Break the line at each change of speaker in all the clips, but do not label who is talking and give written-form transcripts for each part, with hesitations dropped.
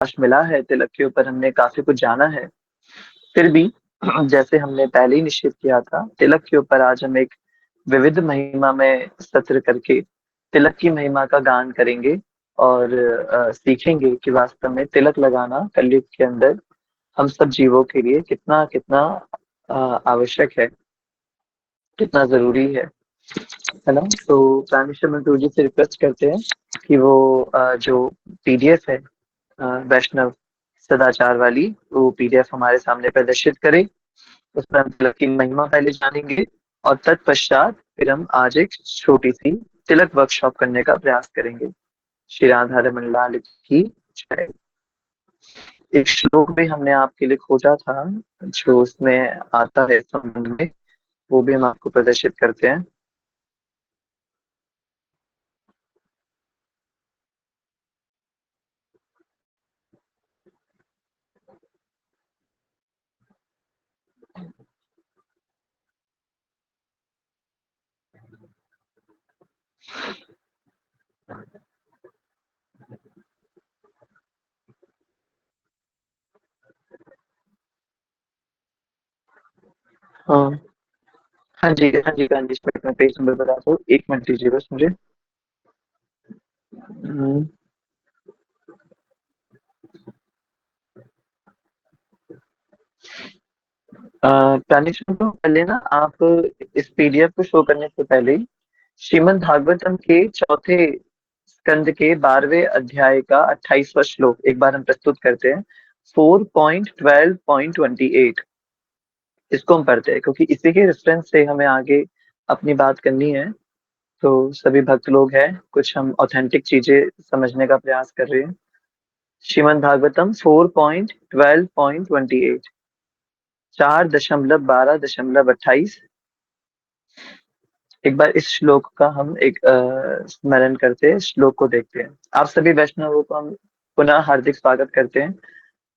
प्रकाश मिला है, तिलक के ऊपर हमने काफी कुछ जाना है। फिर भी जैसे हमने पहले ही निश्चित किया था, तिलक के ऊपर आज हम एक विविध महिमा में सत्र करके तिलक की महिमा का गान करेंगे और सीखेंगे कि वास्तव में तिलक लगाना कलयुग के अंदर हम सब जीवों के लिए कितना कितना आवश्यक है, कितना जरूरी है ना। तो प्राणेश्वर मंटू जी से रिक्वेस्ट करते हैं कि वो जो पीडीएफ है वैष्णव सदाचार वाली, वो पीडीएफ हमारे सामने प्रदर्शित करे। उसमें हम तिलक की महिमा पहले जानेंगे और तत्पश्चात फिर हम आज एक छोटी सी तिलक वर्कशॉप करने का प्रयास करेंगे। श्री राधा रमन लाल की जय। एक श्लोक भी हमने आपके लिए खोजा था जो उसमें आता है इस संबंध में, वो भी हम आपको प्रदर्शित करते हैं। हाँ हाँ जी, हाँ जी, हाँ जी, इस मिनट में पेज नंबर बता दो, एक मिनट दीजिए बस मुझे। हम्म, प्राणेश्वर को पहले ना आप इस पीडीएफ को शो करने से पहले ही श्रीमद् भागवतम के चौथे स्कंद के 12वें अध्याय का 28वां श्लोक एक बार हम प्रस्तुत करते हैं। 4.12.28 इसको हम पढ़ते हैं क्योंकि इसी के रेफरेंस से हमें आगे अपनी बात करनी है। तो सभी भक्त लोग हैं, कुछ हम ऑथेंटिक चीजें समझने का प्रयास कर रहे हैं। श्रीमद् भागवतम 4.12.28, 4.12.28। एक बार इस श्लोक का हम एक स्मरण करते हैं, श्लोक को देखते हैं। आप सभी वैष्णवों को हम पुनः हार्दिक स्वागत करते हैं।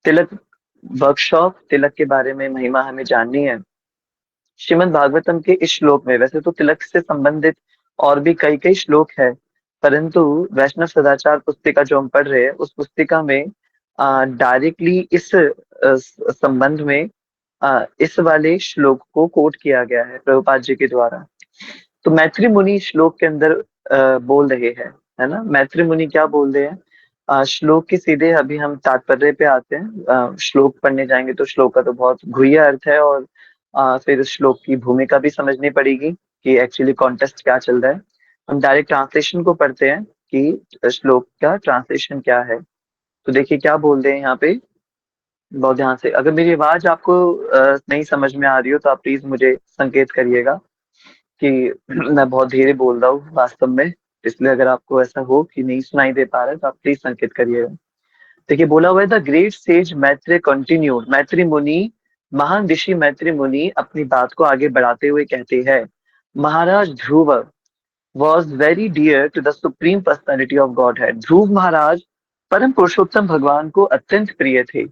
तिलक वर्कशॉप, तिलक के बारे में महिमा हमें जाननी है। श्रीमद् भागवतम के इस श्लोक में वैसे तो तिलक से संबंधित और भी कई कई श्लोक है, परंतु वैष्णव सदाचार पुस्तिका जो हम पढ़ रहे हैं उस पुस्तिका में डायरेक्टली इस संबंध में इस वाले श्लोक को कोट किया गया है प्रभुपाद जी के द्वारा। तो मैत्री मुनि श्लोक के अंदर बोल रहे हैं, है ना। मैत्री मुनि क्या बोल रहे हैं, श्लोक के सीधे अभी हम तात्पर्य पे आते हैं। श्लोक पढ़ने जाएंगे तो श्लोक का तो बहुत गुह्य अर्थ है और फिर उस श्लोक की भूमिका भी समझनी पड़ेगी कि एक्चुअली कॉन्टेक्स्ट क्या चल रहा है। हम डायरेक्ट ट्रांसलेशन को पढ़ते हैं कि श्लोक का ट्रांसलेशन क्या है। तो देखिए क्या बोल रहे हैं यहाँ पे, बहुत ध्यान से। अगर मेरी आवाज आपको नहीं समझ में आ रही हो तो आप प्लीज मुझे संकेत करिएगा कि मैं बहुत धीरे बोल रहा हूँ वास्तव में, इसलिए अगर आपको ऐसा हो कि नहीं सुनाई दे पा रहा है तो आप प्लीज संकेत करिएगा। देखिए बोला हुआ है, the great sage Maitreya continued, मैत्री मुनि, महान ऋषि मैत्री मुनि अपनी बात को आगे बढ़ाते हुए कहते हैं, Maharaj Dhruv was very dear to the supreme personality of Godhead. Dhruv Maharaj परम पुरुषोत्तम भगवान को अत्यंत प्रिय थे।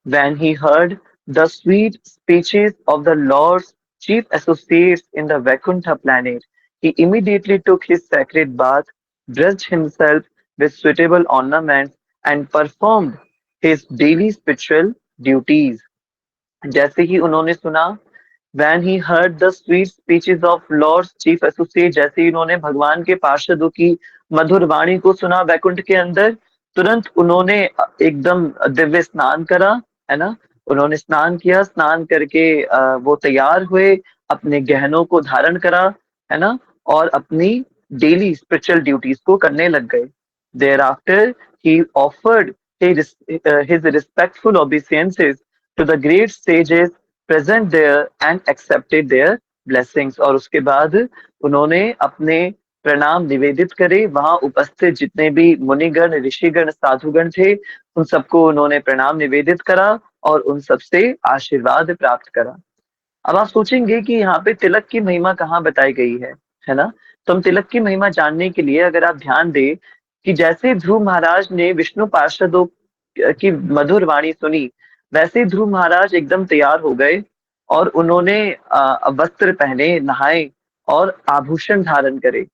When he heard the sweet speeches of the Lord's chief associates in the Vaikuntha planet, he immediately took his sacred bath, dressed himself with suitable ornaments, and performed his daily spiritual duties. जैसे ही उन्होंने सुना, when he heard the sweet speeches of Lord's chief associate, जैसे ही उन्होंने भगवान के पार्षदों की मधुर वाणी को सुना वैकुंठ के अंदर, तुरंत उन्होंने एकदम दिव्य स्नान करा, है ना। उन्होंने स्नान किया, स्नान करके वो तैयार हुए, अपने गहनों को धारण करा, है ना, और अपनी डेली स्पिरिचुअल ड्यूटीज को करने लग गए। Thereafter he offered his respectful obeisances to the great sages present there and accepted their blessings। और उसके बाद उन्होंने अपने प्रणाम निवेदित करे, वहां उपस्थित जितने भी मुनिगण, ऋषिगण, साधुगण थे, उन सबको उन्होंने प्रणाम निवेदित करा और उन सबसे आशीर्वाद प्राप्त करा। अब आप सोचेंगे कि यहाँ पे तिलक की महिमा कहाँ बताई गई है ना। तो हम तिलक की महिमा जानने के लिए अगर आप ध्यान दें कि जैसे ध्रुव महाराज ने विष्णु पार्षदों की मधुर वाणी सुनी, वैसे ही ध्रुव महाराज एकदम तैयार हो गए और उन्होंने वस्त्र पहने, नहाए और आभूषण धारण करे।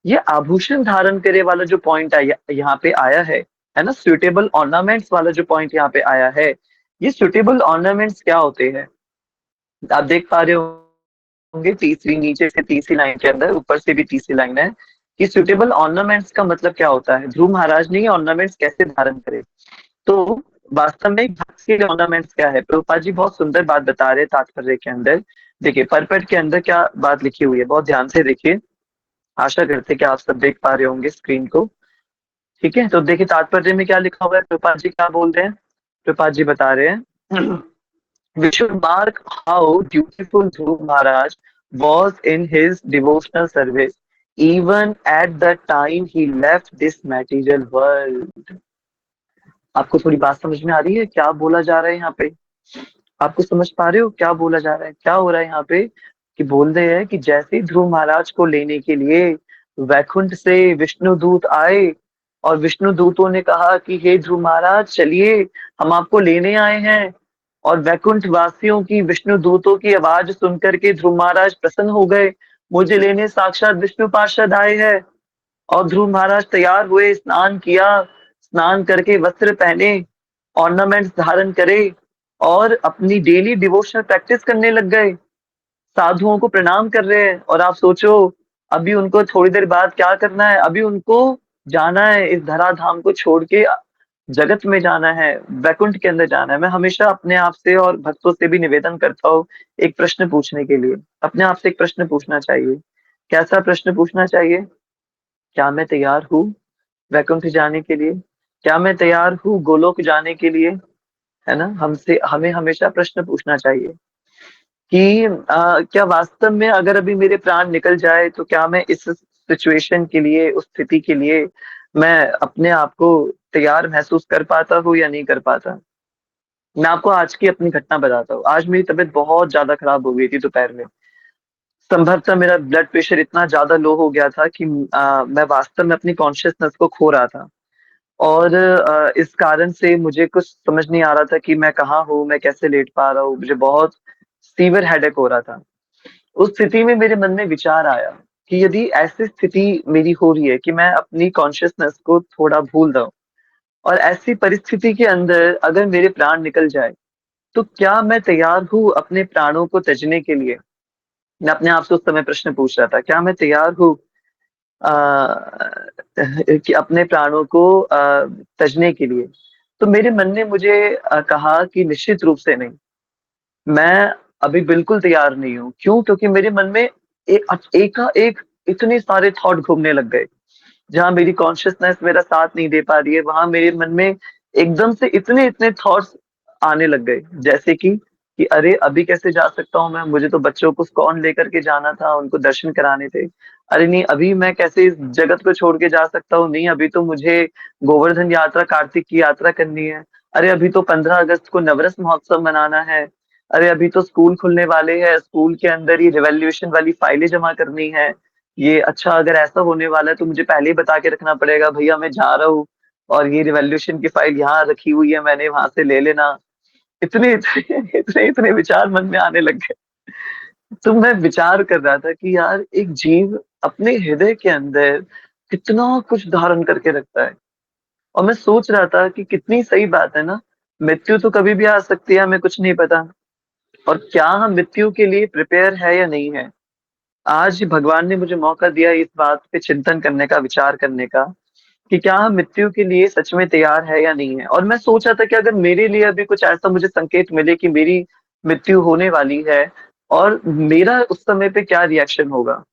ये आभूषण धारण करे वाला जो पॉइंट आया यहाँ पे आया है, है ना। सुटेबल ऑर्नामेंट्स वाला जो पॉइंट यहाँ पे आया है, ये सुटेबल ऑर्नामेंट्स क्या होते हैं? आप देख पा रहे होंगे तीसरी, नीचे से तीसरी लाइन के अंदर, ऊपर से भी तीसरी लाइन है कि सुटेबल ऑर्नामेंट्स का मतलब क्या होता है। ध्रुव महाराज ने ये ऑर्नामेंट्स कैसे धारण करे, तो वास्तव में भक्त के लिए ऑर्नामेंट्स क्या है, प्रभुपाद जी बहुत सुंदर बात बता रहे हैं तात्पर्य के अंदर। देखिए परपट के अंदर क्या बात लिखी हुई है, बहुत ध्यान से देखिए। आशा करते हैं कि आप सब देख पा रहे होंगे स्क्रीन को। ठीक है, तो देखिए तात्पर्य में क्या लिखा हुआ है, प्रभुपाद जी क्या बोल रहे हैं। प्रभुपाद जी बता रहे हैं we should mark how dutiful Dhruv Maharaj was in his devotional service even at the time he left this material world। आपको थोड़ी बात समझ में आ रही है क्या बोला जा रहा है यहाँ पे? आपको समझ पा रहे हो क्या बोला जा रहा है, क्या हो रहा है यहाँ पे? कि बोल रहे हैं कि जैसे ही ध्रुव महाराज को लेने के लिए वैकुंठ से विष्णु दूत आए, और विष्णु दूतों ने कहा कि हे ध्रुव महाराज चलिए, हम आपको लेने आए हैं। और वैकुंठ वासियों की, विष्णु दूतों की आवाज सुनकर के ध्रुव महाराज प्रसन्न हो गए, मुझे लेने साक्षात विष्णु पार्षद आए हैं। और ध्रुव महाराज तैयार हुए, स्नान किया, स्नान करके वस्त्र पहने, ऑर्नामेंट्स धारण करे, और अपनी डेली डिवोशनल प्रैक्टिस करने लग गए, साधुओं को प्रणाम कर रहे हैं। और आप सोचो अभी उनको थोड़ी देर बाद क्या करना है, अभी उनको जाना है इस धराधाम को छोड़ के, जगत में जाना है, वैकुंठ के अंदर जाना है। मैं हमेशा अपने आप से और भक्तों से भी निवेदन करता हूँ एक प्रश्न पूछने के लिए, अपने आप से एक प्रश्न पूछना चाहिए। कैसा प्रश्न पूछना चाहिए? क्या मैं तैयार हूँ वैकुंठ जाने के लिए? क्या मैं तैयार हूँ गोलोक जाने के लिए? है ना, हमसे हमें हमेशा प्रश्न पूछना चाहिए कि क्या वास्तव में अगर अभी मेरे प्राण निकल जाए तो क्या मैं इस सिचुएशन के लिए, उस स्थिति के लिए मैं अपने आप को तैयार महसूस कर पाता हूँ या नहीं कर पाता। मैं आपको आज की अपनी घटना बताता हूँ। आज मेरी तबीयत बहुत ज्यादा खराब हो गई थी दोपहर में। संभवतः मेरा ब्लड प्रेशर इतना ज्यादा लो हो गया था कि मैं वास्तव में अपनी कॉन्शियसनेस को खो रहा था। और इस कारण से मुझे कुछ समझ नहीं आ रहा था कि मैं कहाँ हूँ, मैं कैसे लेट पा रहा हूँ, मुझे बहुत सीवियर हेडेक हो रहा था। उस स्थिति में मेरे मन में विचार आया कि यदि ऐसी स्थिति मेरी हो रही है कि मैं अपनी कॉन्शियसनेस को थोड़ा भूल रहा हूँ, और ऐसी परिस्थिति के अंदर अगर मेरे प्राण निकल जाए, तो क्या मैं तैयार हूँ अपने प्राणों को त्यजने के लिए? मैं अपने आप से उस समय प्रश्न पूछ रहा था, क्या मैं तैयार हूँ कि अपने प्राणों को त्यजने के लिए? तो मेरे मन ने मुझे कहा कि निश्चित रूप से नहीं, मैं अभी बिल्कुल तैयार नहीं हूँ। क्यों? क्योंकि मेरे मन में एकाएक इतने सारे थॉट घूमने लग गए। जहाँ मेरी कॉन्शियसनेस मेरा साथ नहीं दे पा रही है, वहां मेरे मन में एकदम से इतने इतने थॉट्स आने लग गए। जैसे कि अरे अभी कैसे जा सकता हूँ मैं, मुझे तो बच्चों को स्कॉन लेकर के जाना था, उनको दर्शन कराने थे। अरे नहीं, अभी मैं कैसे इस जगत को छोड़ के जा सकता हूँ, नहीं अभी तो मुझे गोवर्धन यात्रा, कार्तिक की यात्रा करनी है। अरे अभी तो 15 अगस्त को नवरस महोत्सव मनाना है। अरे अभी तो स्कूल खुलने वाले हैं, स्कूल के अंदर ही रिवॉल्यूशन वाली फाइलें जमा करनी है। ये अच्छा, अगर ऐसा होने वाला है तो मुझे पहले ही बता के रखना पड़ेगा, भैया मैं जा रहा हूँ और ये रिवॉल्यूशन की फाइल यहाँ रखी हुई है, मैंने वहां से ले लेना। इतने इतने इतने इतने विचार मन में आने लग गए। तो मैं विचार कर रहा था कि यार एक जीव अपने हृदय के अंदर कितना कुछ धारण करके रखता है। और मैं सोच रहा था कि कितनी सही बात है ना, मृत्यु तो कभी भी आ सकती है, हमें कुछ नहीं पता। और क्या हम मृत्यु के लिए प्रिपेयर है या नहीं है? आज भगवान ने मुझे मौका दिया इस बात पे चिंतन करने का, विचार करने का, कि क्या हम मृत्यु के लिए सच में तैयार है या नहीं है। और मैं सोच रहा था कि अगर मेरे लिए अभी कुछ ऐसा मुझे संकेत मिले कि मेरी मृत्यु होने वाली है, और मेरा उस समय पे क्या रिएक्शन होगा।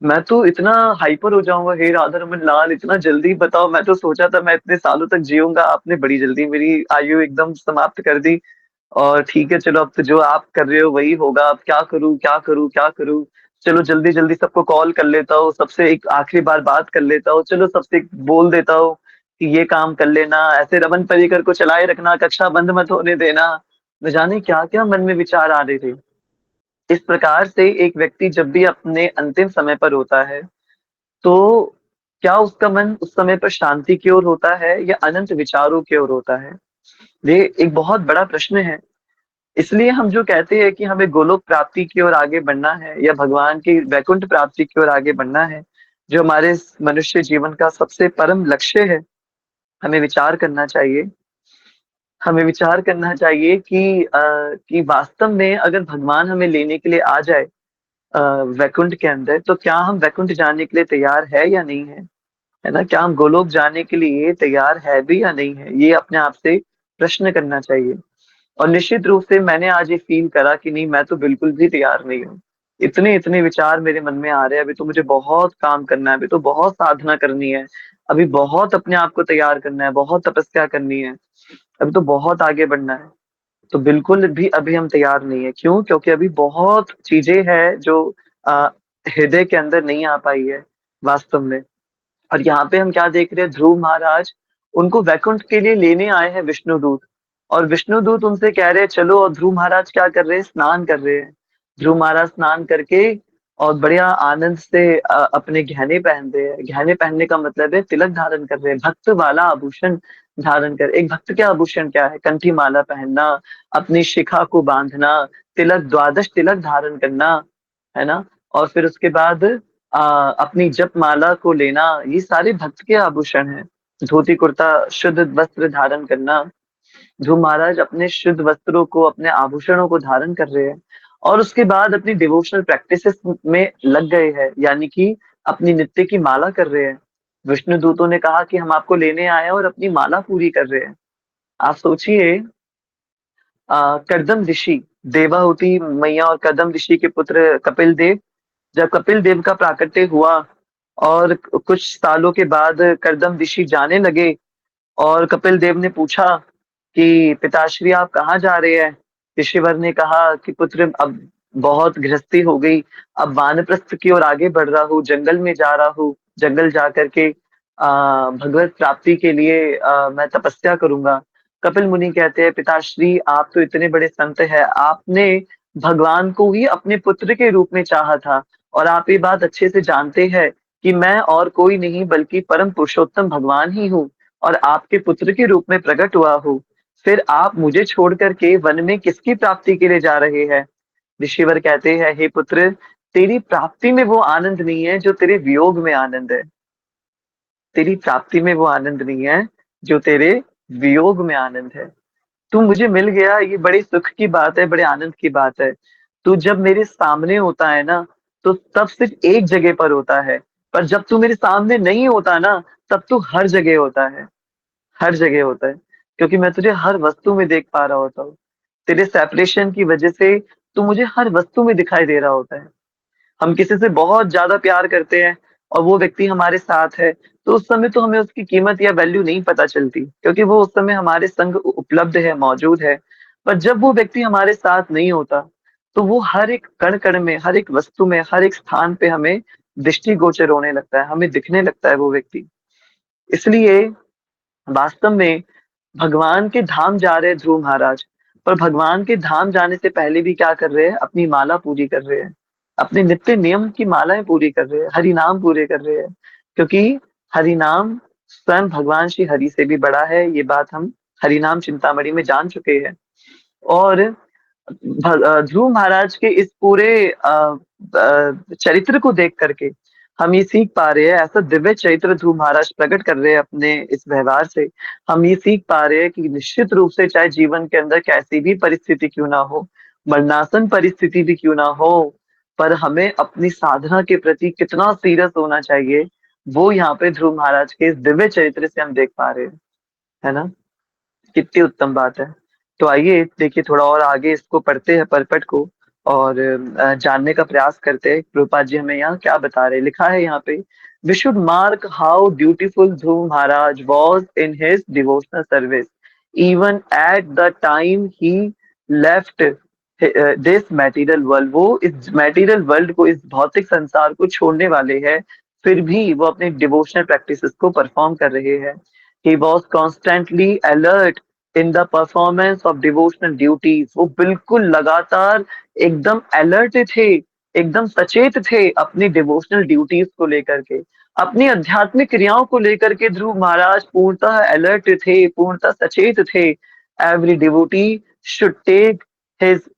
मैं तो इतना हाइपर हो जाऊंगा, हे राधा रमन लाल इतना जल्दी बताओ, मैं तो सोचा था मैं इतने सालों तक जीऊंगा, आपने बड़ी जल्दी मेरी आयु एकदम समाप्त कर दी। और ठीक है चलो, अब तो जो आप कर रहे हो वही होगा, अब क्या करूं क्या करूं क्या करूं। चलो जल्दी जल्दी सबको कॉल कर लेता हूँ, सबसे एक आखिरी बार बात कर लेता हूँ, चलो सबसे बोल देता हूँ कि ये काम कर लेना, ऐसे रमन परिकर को चलाए रखना, कक्षा बंद मत होने देना। न जाने क्या क्या मन में विचार आ रहे थे। इस प्रकार से एक व्यक्ति जब भी अपने अंतिम समय पर होता है, तो क्या उसका मन उस समय पर शांति की ओर होता है या अनंत विचारों की ओर होता है? ये एक बहुत बड़ा प्रश्न है। इसलिए हम जो कहते हैं कि हमें गोलोक प्राप्ति की ओर आगे बढ़ना है या भगवान की वैकुंठ प्राप्ति की ओर आगे बढ़ना है, जो हमारे इस मनुष्य जीवन का सबसे परम लक्ष्य है, हमें विचार करना चाहिए, हमें विचार करना चाहिए कि वास्तव में अगर भगवान हमें लेने के लिए आ जाए वैकुंठ के अंदर, तो क्या हम वैकुंठ जाने के लिए तैयार है या नहीं है? है ना? क्या हम गोलोक जाने के लिए तैयार है भी या नहीं है? ये अपने आप से प्रश्न करना चाहिए। और निश्चित रूप से मैंने आज ये फील करा कि नहीं, मैं तो बिल्कुल भी तैयार नहीं हूँ। इतने इतने विचार मेरे मन में आ रहे हैं, अभी तो मुझे बहुत काम करना है, अभी तो बहुत साधना करनी है, अभी बहुत अपने आप को तैयार करना है, बहुत तपस्या करनी है, अभी तो बहुत आगे बढ़ना है। तो बिल्कुल भी अभी हम तैयार नहीं है। क्यों? क्योंकि अभी बहुत चीजें हैं जो अ, हृदय के अंदर नहीं आ पाई है वास्तव में। और यहाँ पे हम क्या देख रहे हैं, ध्रुव महाराज उनको वैकुंठ के लिए लेने आए हैं विष्णुदूत। और विष्णुदूत उनसे कह रहे हैं चलो, और ध्रुव महाराज क्या कर रहे हैं, स्नान कर रहे हैं। ध्रुव महाराज स्नान करके और बढ़िया आनंद से अपने गहने पहन रहे हैं। गहने पहनने का मतलब है तिलक धारण कर रहे हैं, भक्त वाला आभूषण धारण कर। एक भक्त के आभूषण क्या है? कंठी माला पहनना, अपनी शिखा को बांधना, तिलक, द्वादश तिलक धारण करना, है ना? और फिर उसके बाद अपनी जप माला को लेना, ये सारे भक्त के आभूषण हैं। धोती कुर्ता, शुद्ध वस्त्र धारण करना। ध्रुव महाराज अपने शुद्ध वस्त्रों को, अपने आभूषणों को धारण कर रहे हैं और उसके बाद अपनी डिवोशनल प्रैक्टिसेस में लग गए हैं, यानी कि अपनी नित्य की माला कर रहे हैं। विष्णु दूतों ने कहा कि हम आपको लेने आए हैं और अपनी माला पूरी कर रहे हैं। आप सोचिए, कर्दम ऋषि, देवाहुति मैया और कर्दम ऋषि के पुत्र कपिल देव, जब कपिल देव का प्राकट्य हुआ और कुछ सालों के बाद कर्दम ऋषि जाने लगे, और कपिल देव ने पूछा कि पिताश्री आप कहाँ जा रहे हैं? ऋषिवर ने कहा कि पुत्र, अब बहुत गृहस्थी हो गई, अब वानप्रस्थ की ओर आगे बढ़ रहा हूँ, जंगल में जा रहा हूँ, जंगल जा करके भगवत प्राप्ति के लिए मैं तपस्या करूंगा। कपिल मुनि कहते हैं पिताश्री, आप तो इतने बड़े संत हैं, आपने भगवान को ही अपने पुत्र के रूप में चाहा था, और आप ये बात अच्छे से जानते हैं कि मैं और कोई नहीं बल्कि परम पुरुषोत्तम भगवान ही हूँ, और आपके पुत्र के रूप में प्रकट हुआ हूँ। फिर आप मुझे छोड़ करके वन में किसकी प्राप्ति के लिए जा रहे हैं? ऋषिवर कहते हैं, हे पुत्र, तेरी प्राप्ति में वो आनंद नहीं है जो तेरे वियोग में आनंद है। तेरी प्राप्ति में वो आनंद नहीं है जो तेरे वियोग में आनंद है। तू मुझे मिल गया, ये बड़ी सुख की बात है, बड़े आनंद की बात है। तू जब मेरे सामने होता है ना, तो तब सिर्फ एक जगह पर होता है, पर जब तू मेरे सामने नहीं होता ना, तब तू हर जगह होता है। हर जगह होता है, क्योंकि मैं तुझे हर वस्तु में देख पा रहा होता हूँ। तेरे सेपरेशन की वजह से तू मुझे हर वस्तु में दिखाई दे रहा होता है। हम किसी से बहुत ज्यादा प्यार करते हैं और वो व्यक्ति हमारे साथ है, तो उस समय तो हमें उसकी कीमत या वैल्यू नहीं पता चलती, क्योंकि वो उस समय हमारे संग उपलब्ध है, मौजूद है। पर जब वो व्यक्ति हमारे साथ नहीं होता, तो वो हर एक कण कण में, हर एक वस्तु में, हर एक स्थान पे हमें दृष्टिगोचर होने लगता है, हमें दिखने लगता है वो व्यक्ति। इसलिए वास्तव में भगवान के धाम जा रहे हैं ध्रुव महाराज, पर भगवान के धाम जाने से पहले भी क्या कर रहे हैं, अपनी माला पूरी कर रहे हैं, अपने नित्य नियम की मालाएं पूरी कर रहे हैं, हरि नाम पूरे कर रहे हैं। क्योंकि हरि नाम स्वयं भगवान श्री हरि से भी बड़ा है, ये बात हम हरि नाम चिंतामणि में जान चुके हैं। और ध्रुव महाराज के इस पूरे चरित्र को देख करके हम ये सीख पा रहे हैं, ऐसा दिव्य चरित्र ध्रुव महाराज प्रकट कर रहे हैं अपने इस व्यवहार से। हम ये सीख पा रहे हैं कि निश्चित रूप से चाहे जीवन के अंदर कैसी भी परिस्थिति क्यों ना हो, मरणासन परिस्थिति भी क्यों ना हो, पर हमें अपनी साधना के प्रति कितना सीरियस होना चाहिए, वो यहाँ पे ध्रुव महाराज के इस दिव्य चरित्र से हम देख पा रहे हैं। है ना? कितनी उत्तम बात है। तो आइए देखिए, थोड़ा और आगे इसको पढ़ते हैं परपट को, और जानने का प्रयास करते हैं प्रभुपाद जी हमें यहाँ क्या बता रहे हैं। लिखा है यहाँ पे, we should mark how dutiful Dhruva Maharaj was in his devotional service even at the time he left this material world. वो इस मटेरियल वर्ल्ड को, इस भौतिक संसार को छोड़ने वाले हैं, फिर भी वो अपने डिवोशनल प्रैक्टिसेस को परफॉर्म कर रहे हैं। He was constantly alert in the performance of devotional duties। वो बिल्कुल लगातार एकदम अलर्ट थे, एकदम सचेत थे अपनी डिवोशनल ड्यूटीज को लेकर के, अपनी आध्यात्मिक क्रियाओं को लेकर के ध्रुव महाराज पूर्णतः अलर्ट थे, पूर्णतः सचेत थे। Every devotee should take his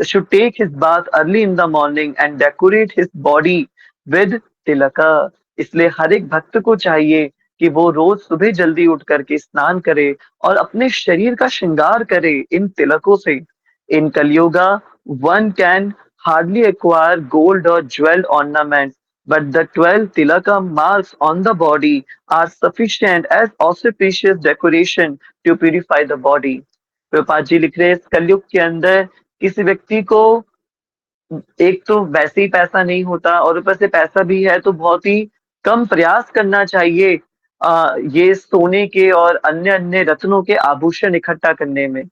should take his bath early in the morning and decorate his body with tilaka। इसलिए हर एक भक्त को चाहिए कि वो रोज सुबह जल्दी उठ करके स्नान करे और अपने शरीर का श्रृंगार करे इन तिलकों से। इन Kalyuga one can hardly acquire gold or jewel ornaments, but the 12 tilaka marks on the body are sufficient as auspicious decoration to purify the body। Prabhupada ji लिख रहे हैं, इस कलयुग के अंदर किसी व्यक्ति को एक तो वैसे ही पैसा नहीं होता और ऊपर से पैसा भी है तो बहुत ही कम प्रयास करना चाहिए ये सोने के और अन्य अन्य रत्नों के आभूषण इकट्ठा करने में,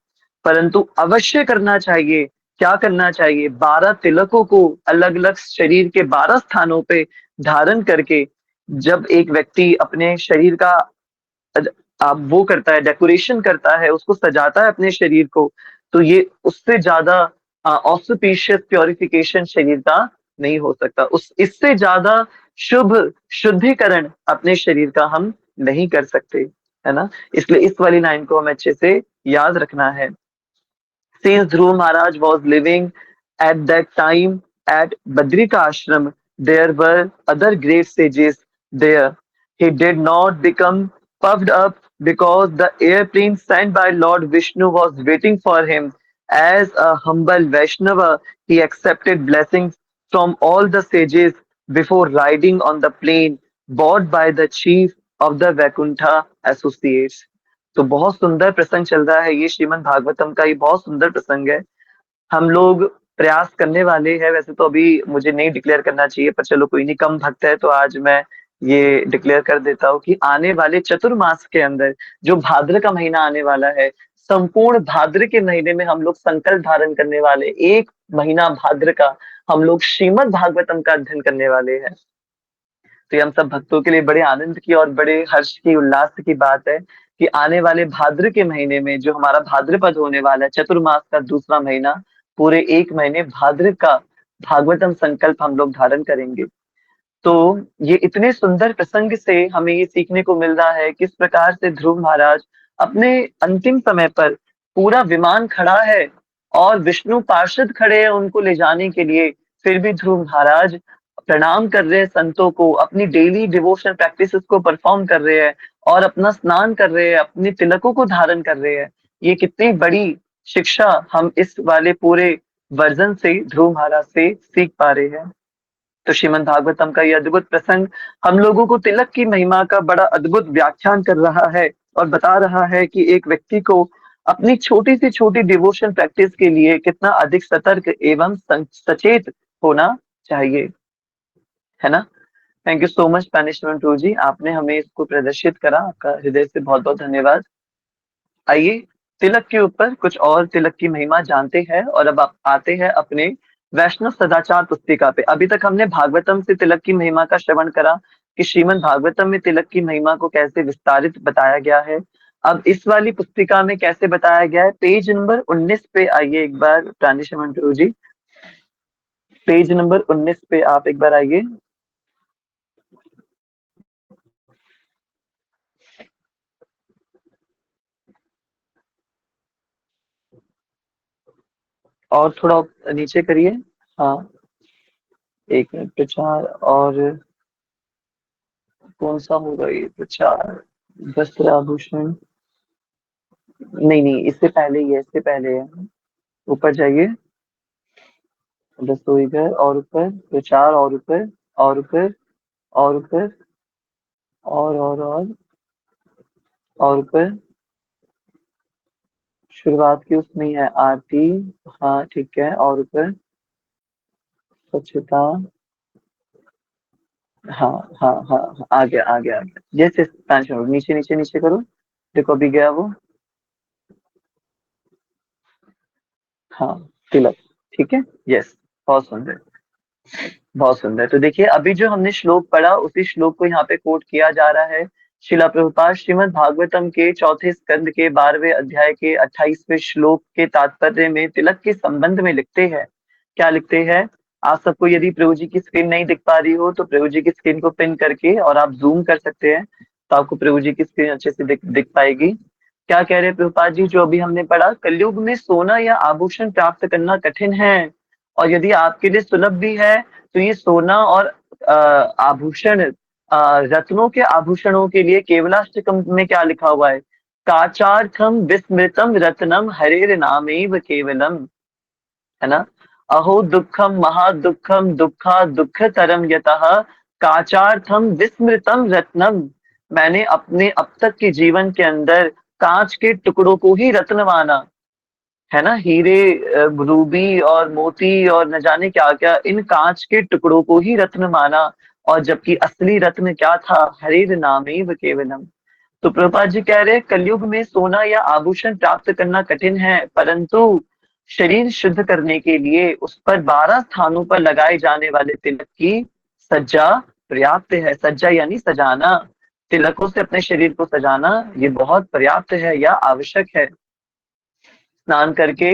परंतु अवश्य करना चाहिए। क्या करना चाहिए? 12 तिलकों को अलग अलग शरीर के 12 स्थानों पे धारण करके जब एक व्यक्ति अपने शरीर का वो करता है, डेकोरेशन करता है, उसको सजाता है अपने शरीर को, तो ये उससे ज्यादा ऑस्पिशियस प्योरिफिकेशन शरीर का नहीं हो सकता। उस इससे ज्यादा शुभ शुद्धिकरण अपने शरीर का हम नहीं कर सकते, है ना। इसलिए इस वाली लाइन को हमें अच्छे से याद रखना है। Since Dhruv Maharaj was living at that time at Badrika Ashram, there were other great sages there. He did not become puffed up because the airplane sent by Lord Vishnu was waiting for him. As a humble Vaishnava, he accepted blessings from all the sages before riding on the plane bought by the chief of the Vaikuntha associates। तो बहुत सुंदर प्रसंग चल रहा है, ये श्रीमद् भागवतम का ये बहुत सुंदर प्रसंग है। हम लोग प्रयास करने वाले हैं, वैसे तो अभी मुझे नहीं डिक्लेयर करना चाहिए पर चलो कोई नहीं, कम भक्त है तो आज मैं ये डिक्लेयर कर देता हूँ कि आने वाले चतुर्मास के अंदर जो भाद्र का महीना आने वाला है, संपूर्ण भाद्र के महीने में हम लोग संकल्प धारण करने वाले, एक महीना भाद्र का हम लोग श्रीमद् भागवतम का अध्ययन करने वाले हैं। तो ये हम सब भक्तों के लिए बड़े आनंद की और बड़े हर्ष की उल्लास की बात है कि आने वाले भाद्र के महीने में जो हमारा भाद्रपद होने वाला है, चतुर्मास का दूसरा महीना, पूरे एक महीने भाद्र का भागवतम संकल्प हम लोग धारण करेंगे। तो ये इतने सुंदर प्रसंग से हमें ये सीखने को मिल रहा है किस प्रकार से ध्रुव महाराज अपने अंतिम समय पर पूरा विमान खड़ा है और विष्णु पार्षद खड़े हैं उनको ले जाने के लिए, फिर भी ध्रुव महाराज प्रणाम कर रहे हैं संतों को, अपनी डेली डिवोशन प्रैक्टिसेस को परफॉर्म कर रहे हैं और अपना स्नान कर रहे हैं, अपने तिलकों को धारण कर रहे हैं। ये कितनी बड़ी शिक्षा हम इस वाले पूरे वर्जन से ध्रुव महाराज से सीख पा रहे हैं। तो श्रीमद् भागवतम का ये अद्भुत प्रसंग हम लोगों को तिलक की महिमा का बड़ा अद्भुत व्याख्यान कर रहा है और बता रहा है कि एक व्यक्ति को अपनी छोटी सी छोटी डिवोशन प्रैक्टिस के लिए कितना अधिक सतर्क एवं सचेत होना चाहिए, है ना। थैंक यू सो मच पैनिशमेंट टू जी, आपने हमें इसको प्रदर्शित करा, आपका हृदय से बहुत बहुत धन्यवाद। आइए तिलक के ऊपर कुछ और तिलक की महिमा जानते हैं और अब आप आते हैं अपने वैष्णव सदाचार पुस्तिका पे। अभी तक हमने भागवतम से तिलक की महिमा का श्रवण करा कि श्रीमद् भागवतम में तिलक की महिमा को कैसे विस्तारित बताया गया है। अब इस वाली पुस्तिका में कैसे बताया गया है, पेज नंबर 19 पे आइए एक बार प्राणेश्वर जी, पेज नंबर 19 पे आप एक बार आइए। और थोड़ा नीचे करिए, हाँ एक मिनट, प्रचार और कौन सा होगा ये, प्रचार वस्त्र आभूषण, नहीं नहीं इससे पहले ही है, इससे पहले है, ऊपर जाइए, रसोई घर और ऊपर प्रचार और ऊपर और ऊपर और ऊपर और ऊपर शुरुआत की उसमें ही है आरती, हाँ ठीक है, और ऊपर स्वच्छता, हाँ हाँ हाँ हाँ, आ गया आ गया आ गया, जैसे नीचे नीचे नीचे करो, देखो अभी गया वो, हाँ तिलक, ठीक है, यस, बहुत सुंदर बहुत सुंदर। तो देखिए अभी जो हमने श्लोक पढ़ा उसी श्लोक को यहाँ पे कोट किया जा रहा है। शिला प्रभुपाद श्रीमद् भागवतम के चौथे स्कंद के 12वें अध्याय के 28वें श्लोक के तात्पर्य में तिलक के संबंध में लिखते हैं। क्या लिखते हैं? आप सबको यदि प्रभु जी की स्क्रीन नहीं दिख पा रही हो तो प्रभु जी की स्क्रीन को पिन करके और आप जूम कर सकते हैं तो आपको प्रभु जी की स्क्रीन अच्छे से दिख पाएगी। क्या कह रहे हैं प्रभुपाद जी? जो अभी हमने पढ़ा, कलयुग में सोना या आभूषण प्राप्त करना कठिन है और यदि आपके लिए सुलभ भी है तो ये सोना और आभूषण रत्नों के आभूषणों के लिए केवलाष्टकम में क्या लिखा हुआ है? काचार्थम विस्मृतम रत्नम हरेर नामेव केवलम, है ना? अहो दुखम महादुखम दुखा दुखतरम यतः काचार्थम विस्मृतम रत्नम। मैंने अपने अब तक के जीवन के अंदर कांच के टुकड़ों को ही रत्न माना, है ना? हीरे, रूबी और मोती और न जाने क्या क्या, इन कांच के टुकड़ों को ही रत्न माना। और जबकि असली रत्न क्या था? हरिर नामेव केवलम। तो प्रभुपाद जी कह रहे हैं, कलयुग में सोना या आभूषण प्राप्त करना कठिन है, परंतु शरीर शुद्ध करने के लिए उस पर 12 स्थानों पर लगाए जाने वाले तिलक की सज्जा पर्याप्त है। सज्जा यानी सजाना, तिलकों से अपने शरीर को सजाना, ये बहुत पर्याप्त है या आवश्यक है। स्नान करके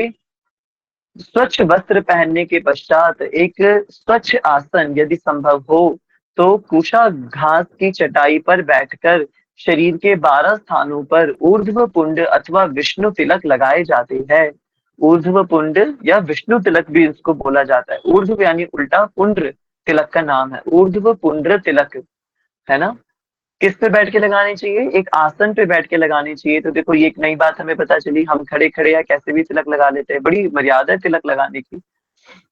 स्वच्छ वस्त्र पहनने के पश्चात एक स्वच्छ आसन यदि संभव हो तो कुशा घास की चटाई पर बैठकर शरीर के 12 स्थानों पर ऊर्ध्व पुंड अथवा विष्णु तिलक लगाए जाते हैं। ऊर्ध्व पुंड या विष्णु तिलक भी इसको बोला जाता है। ऊर्ध्व यानी उल्टा, पुंड्र तिलक का नाम है, ऊर्ध्व पुंड्र तिलक, है ना? किस पे बैठ के लगानी चाहिए? एक आसन पे बैठ के लगानी चाहिए। तो देखो, ये एक नई बात हमें पता चली, हम खड़े खड़े या कैसे भी तिलक लगा लेते हैं, बड़ी मर्यादा है तिलक लगाने की।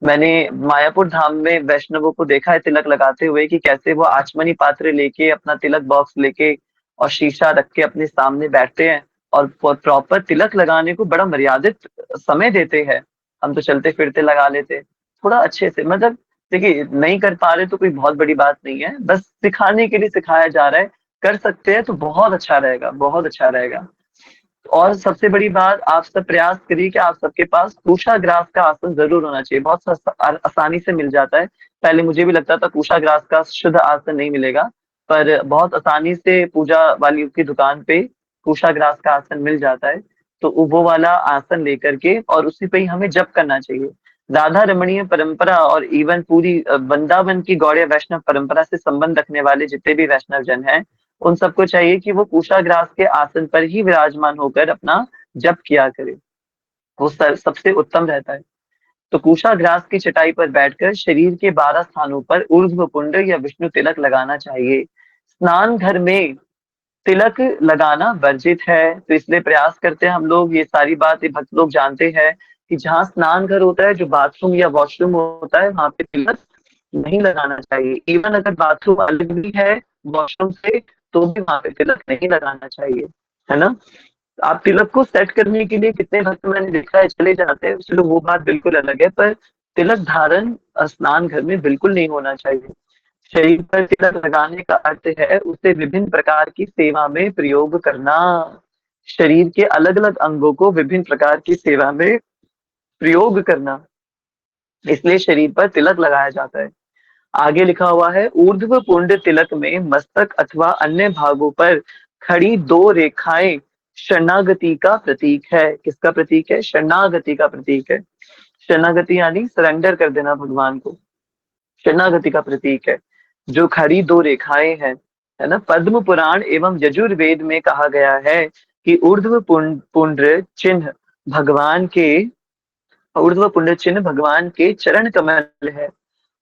मैंने मायापुर धाम में वैष्णवों को देखा है तिलक लगाते हुए कि कैसे वो आचमनी पात्र लेके, अपना तिलक बॉक्स लेके और शीशा रख के अपने सामने बैठते हैं और प्रॉपर तिलक लगाने को बड़ा मर्यादित समय देते हैं। हम तो चलते फिरते लगा लेते, थोड़ा अच्छे से, मतलब देखिए, नहीं कर पा रहे तो कोई बहुत बड़ी बात नहीं है, बस सिखाने के लिए सिखाया जा रहा है। कर सकते हैं तो बहुत अच्छा रहेगा, बहुत अच्छा रहेगा। और सबसे बड़ी बात, आप सब प्रयास करिए कि आप सबके पास कुशाग्रास का आसन जरूर होना चाहिए। बहुत आसानी से मिल जाता है। पहले मुझे भी लगता था कुशाग्रास का शुद्ध आसन नहीं मिलेगा, पर बहुत आसानी से पूजा वाली की दुकान पे कुशाग्रास का आसन मिल जाता है। तो वो वाला आसन लेकर के और उसी पे ही हमें जप करना चाहिए। राधा रमणीय परंपरा और इवन पूरी वृंदावन की गौड़ीय वैष्णव परंपरा से संबंध रखने वाले जितने भी वैष्णव जन हैं, उन सबको चाहिए कि वो कुशाग्रास के आसन पर ही विराजमान होकर अपना जप किया करे। वो सबसे उत्तम रहता है। तो कुशाग्रास की चटाई पर बैठकर शरीर के 12 स्थानों पर ऊर्ध्व पुंड या विष्णु तिलक लगाना चाहिए। स्नान घर में तिलक लगाना वर्जित है, तो इसलिए प्रयास करते हैं हम लोग, ये सारी बात ये भक्त लोग जानते हैं कि जहाँ स्नान घर होता है, जो बाथरूम या वॉशरूम होता है, वहां पे तिलक नहीं लगाना चाहिए। इवन अगर बाथरूम अलग भी है वॉशरूम से, तो भी वहां पे तिलक नहीं लगाना चाहिए, है ना? आप तिलक को सेट करने के लिए कितने भक्त मैंने देखा है चले जाते हैं, चलो वो बात बिल्कुल अलग है, पर तिलक धारण स्नान घर में बिल्कुल नहीं होना चाहिए। शरीर पर तिलक लगाने का अर्थ है उसे विभिन्न प्रकार की सेवा में प्रयोग करना। शरीर के अलग अलग अंगों को विभिन्न प्रकार की सेवा में प्रयोग करना, इसलिए शरीर पर तिलक लगाया जाता है। आगे लिखा हुआ है, ऊर्ध्व पुंड तिलक में मस्तक अथवा अन्य भागों पर खड़ी 2 रेखाएं शरणागति का प्रतीक है। किसका प्रतीक है? शरणागति का प्रतीक है। शरणागति यानी सरेंडर कर देना भगवान को, शरणागति का प्रतीक है। जो खड़ी 2 रेखाएं हैं, है ना? पद्म पुराण एवं यजुर्वेद में कहा गया है कि ऊर्ध्व पुंड चिन्ह भगवान के ऊर्ध्व पुंड चिन्ह भगवान के चरण कमल है।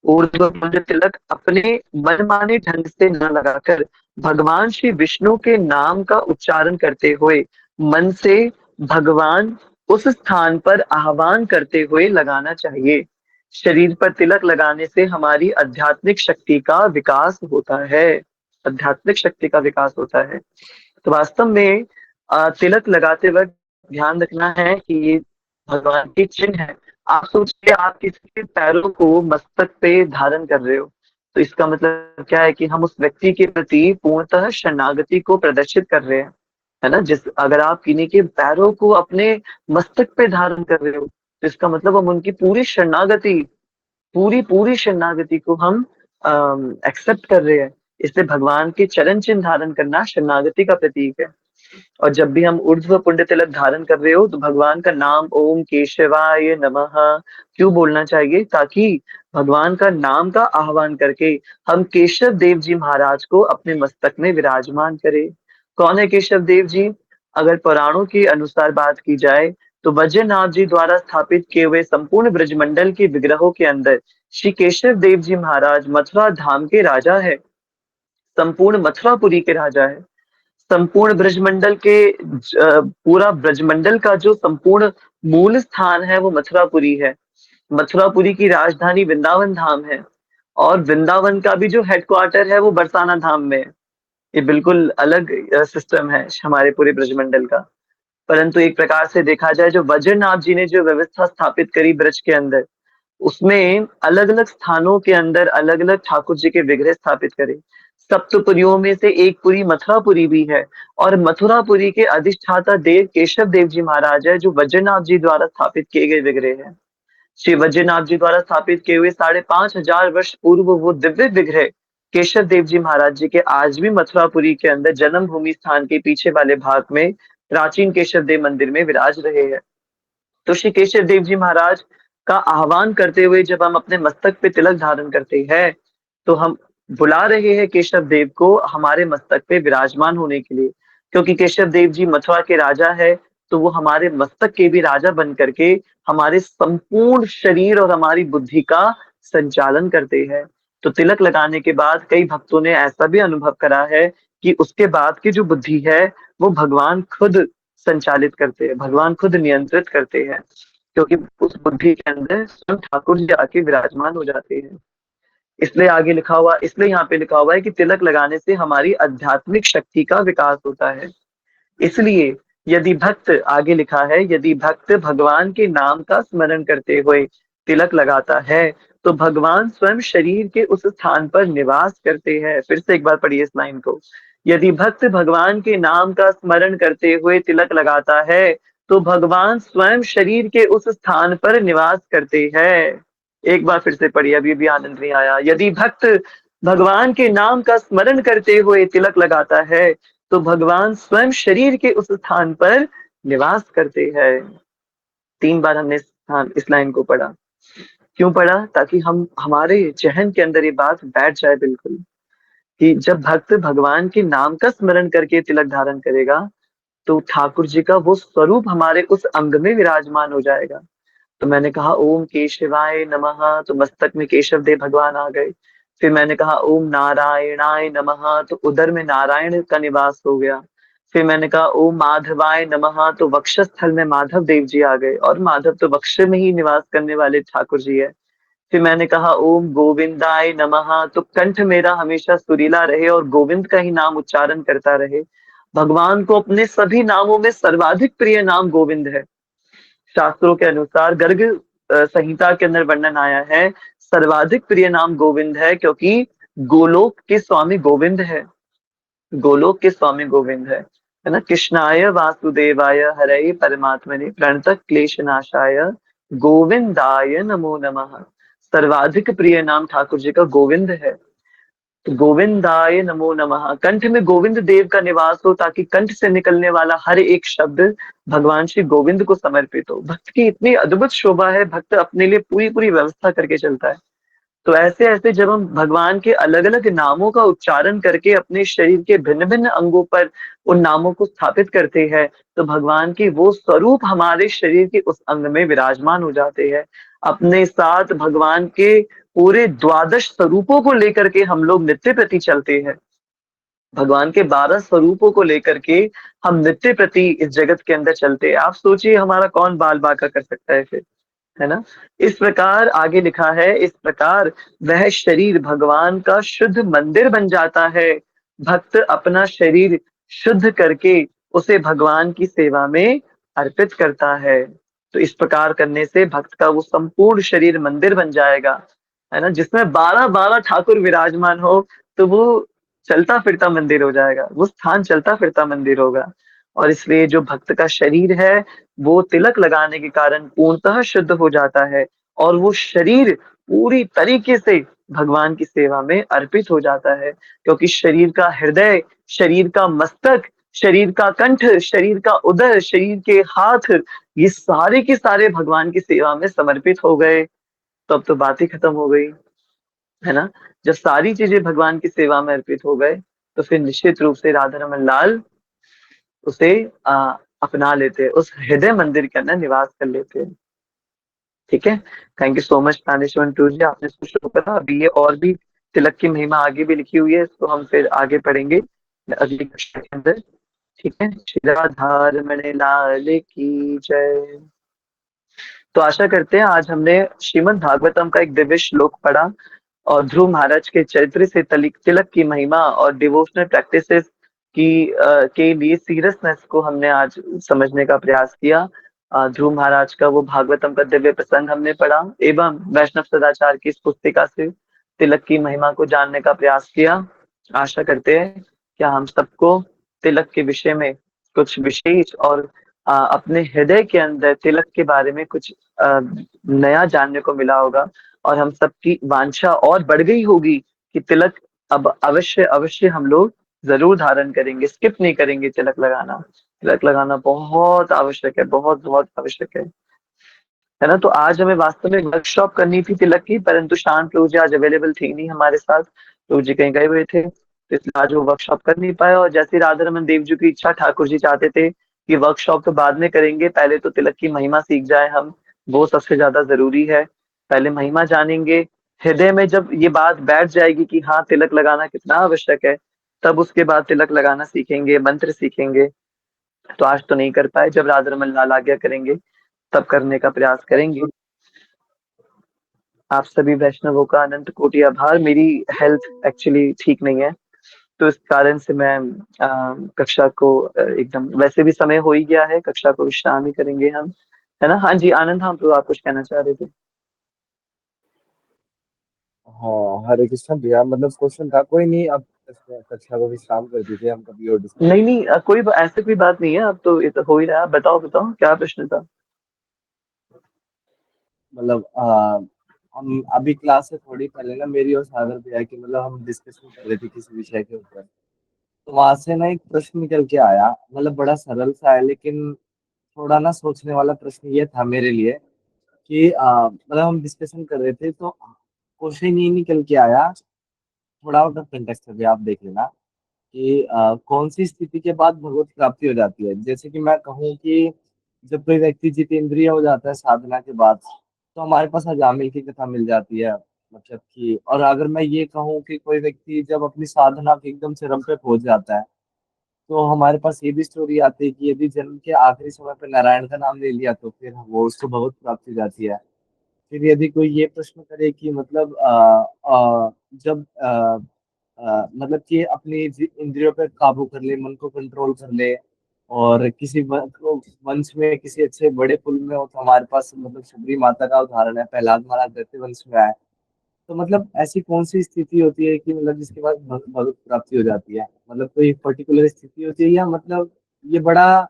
ऊर्ध्व पुंड तिलक अपने मनमाने ढंग से न लगाकर भगवान श्री विष्णु के नाम का उच्चारण करते हुए मन से भगवान उस स्थान पर आह्वान करते हुए लगाना चाहिए। शरीर पर तिलक लगाने से हमारी आध्यात्मिक शक्ति का विकास होता है। आध्यात्मिक शक्ति का विकास होता है। तो वास्तव में तिलक लगाते वक्त ध्यान रखना है कि ये भगवान के चिन्ह है। आप सोचिए, आप किसी के पैरों को मस्तक पे धारण कर रहे हो, तो इसका मतलब क्या है कि हम उस व्यक्ति के प्रति पूर्णतः शरणागति को प्रदर्शित कर रहे हैं, है ना? जिस अगर आप किन्हीं के पैरों को अपने मस्तक पे धारण कर रहे हो, तो इसका मतलब हम उनकी पूरी शरणागति, पूरी पूरी शरणागति को हम एक्सेप्ट कर रहे हैं। इसलिए भगवान के चरण चिन्ह धारण करना शरणागति का प्रतीक है। और जब भी हम ऊर्ध्व पुंड तिलक धारण कर रहे हो, तो भगवान का नाम ओम केशवाय नमः क्यों बोलना चाहिए? ताकि भगवान का नाम का आह्वान करके हम केशव देव जी महाराज को अपने मस्तक में विराजमान करें। कौन है केशव देव जी? अगर पुराणों के अनुसार बात की जाए तो वज्रनाथ जी द्वारा स्थापित किए हुए संपूर्ण ब्रजमंडल के विग्रहों के अंदर श्री केशव देव जी महाराज मथुरा धाम के राजा है। संपूर्ण मथुरापुरी के राजा है। संपूर्ण ब्रजमंडल के पूरा ब्रजमंडल का जो संपूर्ण मूल स्थान है वो मथुरापुरी है। मथुरापुरी की राजधानी वृंदावन धाम है, और वृंदावन का भी जो हेडक्वार्टर है वो बरसाना धाम में है। ये बिल्कुल अलग सिस्टम है हमारे पूरे ब्रजमंडल का। परंतु एक प्रकार से देखा जाए, जो वज्रनाभ जी ने जो व्यवस्था स्थापित करी ब्रज के अंदर, उसमें अलग अलग स्थानों के अंदर अलग अलग ठाकुर जी के विग्रह स्थापित करे। सप्तपुरियों में से एक पुरी मथुरापुरी भी है, और मथुरापुरी के अधिष्ठाता देव केशव देव जी महाराज है, जो वज्रनाभ जी द्वारा स्थापित किए गए विग्रह है। श्री वज्रनाथ जी द्वारा स्थापित किए हुए 5,500 वर्ष पूर्व वो दिव्य विग्रह केशव देव जी महाराज जी के आज भी मथुरापुरी के अंदर जन्म भूमि स्थान के पीछे वाले भाग में प्राचीन केशव देव मंदिर में विराज रहे हैं। तो श्री केशव देव जी महाराज का आह्वान करते हुए जब हम अपने मस्तक पे तिलक धारण करते हैं, तो हम बुला रहे हैं केशव देव को हमारे मस्तक पे विराजमान होने के लिए। क्योंकि केशव देव जी मथुरा के राजा है, तो वो हमारे मस्तक के भी राजा बन करके हमारे संपूर्ण शरीर और हमारी बुद्धि का संचालन करते हैं। तो तिलक लगाने के बाद कई भक्तों ने ऐसा भी अनुभव करा है कि उसके बाद की जो बुद्धि है वो भगवान खुद संचालित करते हैं, भगवान खुद नियंत्रित करते हैं, क्योंकि उस बुद्धि के अंदर स्वयं ठाकुर जी आके विराजमान हो जाते हैं। इसलिए यहाँ पे लिखा हुआ है कि तिलक लगाने से हमारी आध्यात्मिक शक्ति का विकास होता है। इसलिए यदि भक्त, आगे लिखा है, यदि भक्त भगवान के नाम का स्मरण करते हुए तिलक लगाता है, तो भगवान स्वयं शरीर के उस स्थान पर निवास करते हैं। फिर से एक बार पढ़िए इस लाइन को। यदि भक्त भगवान के नाम का स्मरण करते हुए तिलक लगाता है, तो भगवान स्वयं शरीर के उस स्थान पर निवास करते हैं। एक बार फिर से पढ़िए, अभी भी आनंद नहीं आया। यदि भक्त भगवान के नाम का स्मरण करते हुए तिलक लगाता है, तो भगवान स्वयं शरीर के उस स्थान पर निवास करते हैं। 3 बार हमने इस लाइन को पढ़ा। क्यों पढ़ा? ताकि हम हमारे जहन के अंदर ये बात बैठ जाए बिल्कुल, कि जब भक्त भगवान के नाम का स्मरण करके तिलक धारण करेगा, तो ठाकुर जी का वो स्वरूप हमारे उस अंग में विराजमान हो जाएगा। तो मैंने कहा ओम केशवाय नमः, तो मस्तक में केशव देव भगवान आ गए। फिर मैंने कहा ओम नारायणाय नमः, तो उदर में नारायण का निवास हो गया। फिर मैंने कहा ओम माधवाय नमः, तो वक्षस्थल में माधव देव जी आ गए, और माधव तो वक्ष में ही निवास करने वाले ठाकुर जी है। फिर मैंने कहा ओम गोविंदाय नमः, तो कंठ मेरा हमेशा सुरीला रहे और गोविंद का ही नाम उच्चारण करता रहे। भगवान को अपने सभी नामों में सर्वाधिक प्रिय नाम गोविंद है। शास्त्रों के अनुसार गर्ग संहिता के अंदर वर्णन आया है, सर्वाधिक प्रिय नाम गोविंद है, क्योंकि गोलोक के स्वामी गोविंद है। गोलोक के स्वामी गोविंद है ना। कृष्णाय वासुदेवाय हरे परमात्मने प्रणत क्लेश नाशाय गोविंदाय नमो नमः। सर्वाधिक प्रिय नाम ठाकुर जी का गोविंद है। तो गोविंदाय नमो नमः, कंठ में गोविंद देव का निवास हो, ताकि कंठ से निकलने वाला हर एक शब्द भगवान श्री गोविंद को समर्पित हो। भक्त की इतनी अद्भुत शोभा है, भक्त अपने लिए पूरी पूरी व्यवस्था करके चलता है। तो ऐसे ऐसे जब हम भगवान के अलग अलग नामों का उच्चारण करके अपने शरीर के भिन्न भिन्न अंगों पर उन नामों को स्थापित करते हैं, तो भगवान की वो स्वरूप हमारे शरीर के उस अंग में विराजमान हो जाते हैं। अपने साथ भगवान के पूरे 12 स्वरूपों को लेकर के हम लोग नित्य प्रति चलते हैं। भगवान के 12 स्वरूपों को लेकर के हम नित्य प्रति इस जगत के अंदर चलते हैं। आप सोचिए हमारा कौन बाल बांका कर सकता है फिर, है ना। इस प्रकार आगे लिखा है, इस प्रकार वह शरीर भगवान का शुद्ध मंदिर बन जाता है। भक्त अपना शरीर शुद्ध करके उसे भगवान की सेवा में अर्पित करता है। तो इस प्रकार करने से भक्त का वो संपूर्ण शरीर मंदिर बन जाएगा, है ना। जिसमें 12 ठाकुर विराजमान हो, तो वो चलता फिरता मंदिर हो जाएगा, वो स्थान चलता फिरता मंदिर होगा। और इसलिए जो भक्त का शरीर है, वो तिलक लगाने के कारण पूर्णतः शुद्ध हो जाता है, और वो शरीर पूरी तरीके से भगवान की सेवा में अर्पित हो जाता है। क्योंकि शरीर का हृदय, शरीर का मस्तक, शरीर का कंठ, शरीर का उदर, शरीर के हाथ, ये सारे के सारे भगवान की सेवा में समर्पित हो गए, तो अब तो बात ही खत्म हो गई, है ना। जब सारी चीजें भगवान की सेवा में अर्पित हो गए, तो फिर निश्चित रूप से राधा रमन लाल उसे अपना लेते हैं, उस हृदय मंदिर के अंदर निवास कर लेते हैं। ठीक है। Thank you so much Praneshwar टू जी, आपने इसको शुरू करा। अभी ये और भी तिलक की महिमा आगे भी लिखी हुई है, इसको हम फिर आगे पढ़ेंगे अगली कक्षा के अंदर। ठीक है, श्री राधा रमण लाल की जय। तो आशा करते हैं आज हमने श्रीमद् भागवतम का एक दिव्य श्लोक पढ़ा और ध्रुव महाराज के चरित्र से तिलक की महिमा और डिवोशनल प्रैक्टिसेस के लिए सीरियसनेस को हमने आज समझने का प्रयास किया। ध्रुव महाराज का वो भागवतम का दिव्य प्रसंग हमने पढ़ा एवं वैष्णव सदाचार की इस पुस्तिका से तिलक की महिमा को जानने का प्रयास किया। आशा करते हैं कि हम सबको तिलक के विषय में कुछ विशेष और अपने हृदय के अंदर तिलक के बारे में कुछ नया जानने को मिला होगा और हम सबकी वांछा और बढ़ गई होगी कि तिलक अब अवश्य अवश्य हम लोग जरूर धारण करेंगे, स्किप नहीं करेंगे तिलक लगाना। तिलक लगाना बहुत आवश्यक है, बहुत बहुत आवश्यक है ना। तो आज हमें वास्तव में वर्कशॉप करनी थी तिलक की, परंतु शांत प्रभु जी आज अवेलेबल थी नहीं हमारे साथ, प्रभु जी कहीं गए हुए थे, तो इसलिए आज वो वर्कशॉप कर नहीं पाए। और जैसे राधा रमन देव जी की इच्छा, ठाकुर जी चाहते थे कि वर्कशॉप तो बाद में करेंगे, पहले तो तिलक की महिमा सीख जाए हम, वो सबसे ज्यादा जरूरी है। पहले महिमा जानेंगे, हृदय में जब ये बात बैठ जाएगी कि हाँ तिलक लगाना कितना आवश्यक है, तब उसके बाद तिलक लगाना सीखेंगे, मंत्र सीखेंगे। तो आज तो नहीं कर पाए, जब राधा रमन लाल आज्ञा करेंगे तब करने का प्रयास करेंगे। आप सभी वैष्णवों का अनंत कोटि आभार। मेरी हेल्थ एक्चुअली ठीक नहीं है, तो इस कारण से मैं कक्षा को एकदम, वैसे भी समय हो ही गया है, कक्षा को विश्राम ही करेंगे हम, है ना। हाँ जी आनंद, हाँ तो आप कुछ कहना चाह रहे थे।
हाँ, हरे कृष्ण भैया। मतलब क्वेश्चन था, कोई नहीं, अब कक्षा को विश्राम कर दीजिए, हम कभी और डिस्कस
नहीं
करेंगे।
नहीं, कोई ऐसे कोई बात नहीं है, अब तो ये तो हो ही रहा है। आप बताओ बताओ क्या प्रश्न था।
मतलब हम अभी क्लास से थोड़ी पहले ना, मेरी और सागर भैया की, मतलब हम डिस्कशन कर रहे थे किसी विषय के ऊपर। तो वहां से ना एक प्रश्न निकल के आया, मतलब बड़ा सरल सा है, लेकिन थोड़ा ना सोचने वाला प्रश्न ये था मेरे लिए कि मतलब हम डिस्कशन कर रहे थे, तो क्वेश्चन ये निकल के आया, थोड़ा आउट ऑफ कंटेक्स्ट है, आप देख लेना कि कौन सी स्थिति के बाद भगवत प्राप्ति हो जाती है। जैसे कि मैं कहूँ कि जब कोई व्यक्ति जितेंद्रिय हो जाता है साधना के बाद, तो हमारे पास अजामिल की कथा मिल जाती है। मतलब कि, और अगर मैं ये कहूँ कि कोई व्यक्ति जब अपनी साधना के एकदम चरम पे पहुंच जाता है, तो हमारे पास ये भी स्टोरी आती है कि यदि जन्म के आखिरी समय पर नारायण का नाम ले लिया, तो फिर वो उसको भगवत प्राप्ति हो जाती है। फिर यदि कोई ये प्रश्न करे कि मतलब जब मतलब कि अपनी इंद्रियों पर काबू कर ले, मन को कंट्रोल कर ले, और किसी वंश में किसी अच्छे बड़े कुल में हो, तो हमारे पास मतलब शबरी माता का उदाहरण है, प्रहलाद महाराज दैत्य वंश में आए। तो मतलब ऐसी कौन सी स्थिति होती है कि मतलब जिसके बाद भगवत प्राप्ति हो जाती है? मतलब कोई पर्टिकुलर स्थिति होती है, या मतलब ये बड़ा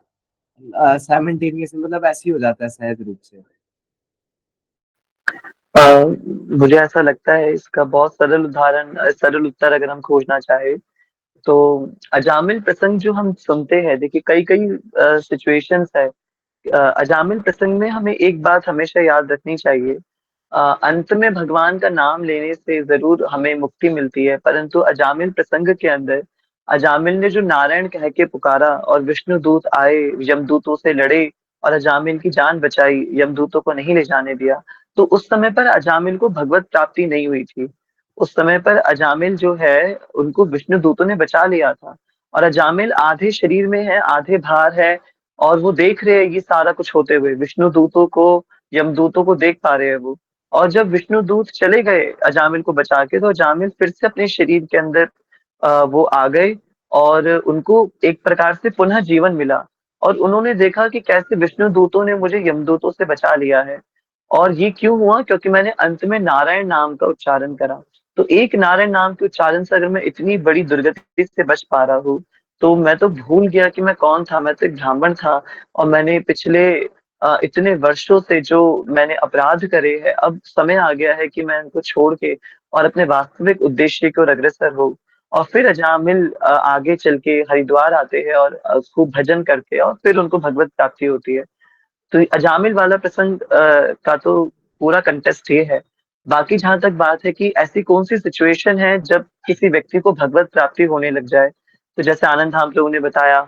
साइमल्टेनियस, मतलब ऐसे ही हो जाता है सहज रूप से?
अ, मुझे ऐसा लगता है इसका बहुत सरल उदाहरण, सरल उत्तर अगर हम खोजना चाहे तो अजामिल प्रसंग जो हम सुनते हैं, देखिए कई कई सिचुएशंस है। अजामिल प्रसंग में हमें एक बात हमेशा याद रखनी चाहिए, अंत में भगवान का नाम लेने से जरूर हमें मुक्ति मिलती है, परंतु अजामिल प्रसंग के अंदर अजामिल ने जो नारायण कह के पुकारा और विष्णु दूत आए, यमदूतों से लड़े और अजामिल की जान बचाई, यमदूतों को नहीं ले जाने दिया, तो उस समय पर अजामिल को भगवत प्राप्ति नहीं हुई थी। उस समय पर अजामिल जो है उनको विष्णु दूतों ने बचा लिया था, और अजामिल आधे शरीर में है आधे बाहर है, और वो देख रहे हैं ये सारा कुछ होते हुए, विष्णु दूतों को यमदूतों को देख पा रहे हैं वो। और जब विष्णु दूत चले गए अजामिल को बचा के, तो अजामिल फिर से अपने शरीर के अंदर वो आ गए और उनको एक प्रकार से पुनः जीवन मिला। और उन्होंने देखा कि कैसे विष्णु दूतों ने मुझे यमदूतों से बचा लिया है, और ये क्यों हुआ, क्योंकि मैंने अंत में नारायण नाम का उच्चारण करा। तो एक नारायण नाम के उच्चारण से अगर मैं इतनी बड़ी दुर्गति से बच पा रहा हूँ, तो मैं तो भूल गया कि मैं कौन था, मैं तो एक ब्राह्मण था, और मैंने पिछले इतने वर्षों से जो मैंने अपराध करे हैं, अब समय आ गया है कि मैं उनको छोड़ के और अपने वास्तविक उद्देश्य की ओर अग्रसर हो। और फिर अजामिल आगे चल के हरिद्वार आते हैं और खूब भजन करते हैं, और फिर उनको भगवत प्राप्ति होती है। तो अजामिल वाला प्रसंग का तो पूरा कंटेस्ट ये है। बाकी जहां तक बात है कि ऐसी कौन सी सिचुएशन है जब किसी व्यक्ति को भगवत प्राप्ति होने लग जाए, तो जैसे आनंद धाम लोगों ने बताया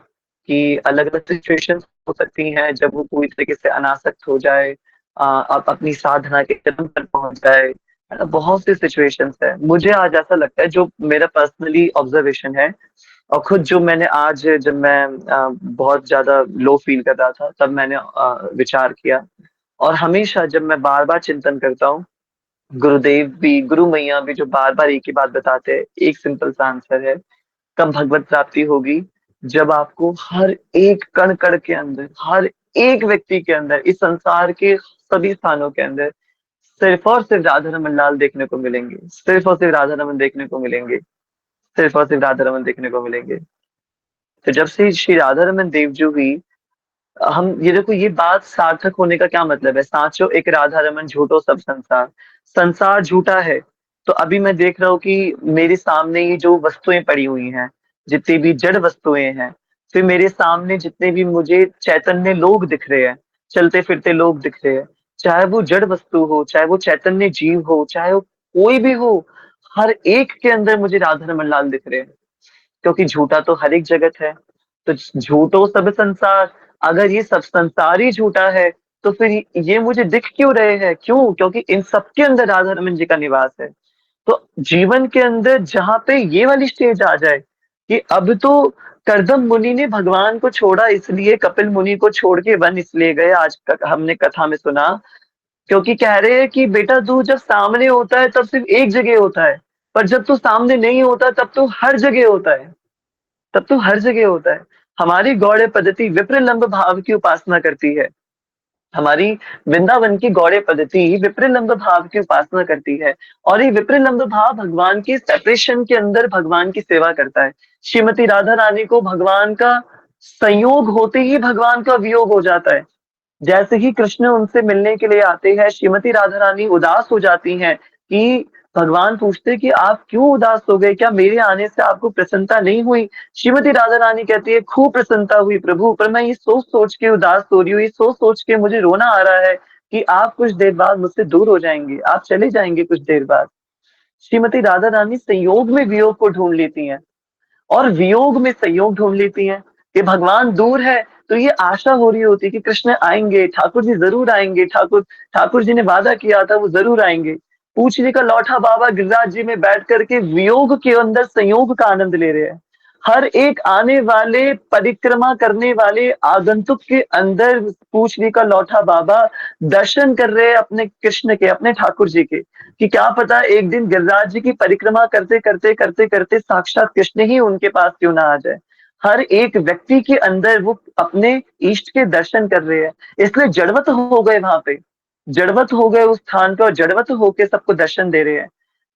कि अलग अलग सिचुएशन हो सकती हैं जब वो पूरी तरीके से अनासक्त हो जाए, अपनी साधना के चरम पर पहुंच जाए, बहुत सी सिचुएशंस है, मुझे आज ऐसा लगता है, जो मेरा पर्सनली ऑब्जर्वेशन है, और खुद जो मैंने आज, जब मैं बहुत ज्यादा लो फील कर रहा था, तब मैंने विचार किया। और हमेशा जब मैं बार बार चिंतन करता हूँ, गुरुदेव भी, गुरु मैया भी जो बार बार एक ही बात बताते हैं, एक सिंपल सा आंसर है, कब भगवत प्राप्ति होगी? जब आपको हर एक कण कण के अंदर, हर एक व्यक्ति के अंदर, इस संसार के सभी स्थानों के अंदर सिर्फ और सिर्फ राधा रमन लाल देखने को मिलेंगे, सिर्फ और सिर्फ राधा रमन देखने को मिलेंगे, सिर्फ और सिर्फ राधा रमन देखने को मिलेंगे। तो जब से श्री राधा रमन देव जी हुई, हम ये देखो, ये बात सार्थक होने का क्या मतलब है? साचो एक राधा रमन, झूठो सब संसार। संसार झूठा है। तो अभी मैं देख रहा हूँ कि मेरे सामने ये जो वस्तुएं पड़ी हुई हैं, जितनी भी जड़ वस्तुएं हैं, फिर मेरे सामने जितने भी मुझे चैतन्य लोग दिख रहे हैं, चलते फिरते लोग दिख रहे हैं, चाहे वो जड़ वस्तु हो, चाहे वो चैतन्य जीव हो, चाहे वो कोई भी हो, हर एक के अंदर मुझे राधा रमन लाल दिख रहे हैं। क्योंकि झूठा तो हर एक जगत है। तो झूठो सब संसार, अगर ये सब संसार ही झूठा है, तो फिर ये मुझे दिख क्यों रहे हैं? क्यों? क्योंकि इन सबके अंदर राधा रमन जी का निवास है। तो जीवन के अंदर जहां पे ये वाली स्टेज आ जाए कि अब तो करदम मुनि ने भगवान को छोड़ा, इसलिए कपिल मुनि को छोड़ के वन इसलिए गए, आज हमने कथा में सुना, क्योंकि कह रहे हैं कि बेटा तू जब सामने होता है तब सिर्फ एक जगह होता है, पर जब तू सामने नहीं होता तब तो हर जगह होता है, तब तो हर जगह होता है। हमारी गौड़े पद्धति विप्रलंब भाव की उपासना करती है। हमारी वृंदावन की गौड़े पद्धति विप्रलंब भाव की उपासना करती है। और ये विप्रलंब भाव भगवान की सेपरेशन के अंदर भगवान की सेवा करता है। श्रीमती राधा रानी को भगवान का संयोग होते ही भगवान का वियोग हो जाता है। जैसे ही कृष्ण उनसे मिलने के लिए आते हैं, श्रीमती राधा रानी उदास हो जाती हैं कि भगवान पूछते कि आप क्यों उदास हो गए, क्या मेरे आने से आपको प्रसन्नता नहीं हुई? श्रीमती राधा रानी कहती है, खूब प्रसन्नता हुई प्रभु, पर मैं ये सोच सोच के उदास हो रही हूँ, ये सोच सोच के मुझे रोना आ रहा है कि आप कुछ देर बाद मुझसे दूर हो जाएंगे, आप चले जाएंगे कुछ देर बाद। श्रीमती राधा रानी संयोग में वियोग को ढूंढ लेती हैं, और वियोग में संयोग ढूंढ लेती हैं कि भगवान दूर है। तो ये आशा हो रही होती है कि कृष्ण आएंगे, ठाकुर जी जरूर आएंगे, ठाकुर ठाकुर जी ने वादा किया था वो जरूर आएंगे। पूछने का लौटा बाबा गिरिराज जी में बैठ करके वियोग के अंदर संयोग का आनंद ले रहे हैं। हर एक आने वाले, परिक्रमा करने वाले आगंतुक के अंदर पूछने का लौटा बाबा दर्शन कर रहे हैं अपने कृष्ण के, अपने ठाकुर जी के, कि क्या पता एक दिन गिरिराज जी की परिक्रमा करते करते करते करते साक्षात कृष्ण ही उनके पास क्यों ना आ जाए। हर एक व्यक्ति के अंदर वो अपने इष्ट के दर्शन कर रहे हैं, इसलिए जड़वत हो गए वहां पे, जड़वत हो गए उस स्थान पे, और जड़वत होके सबको दर्शन दे रहे हैं।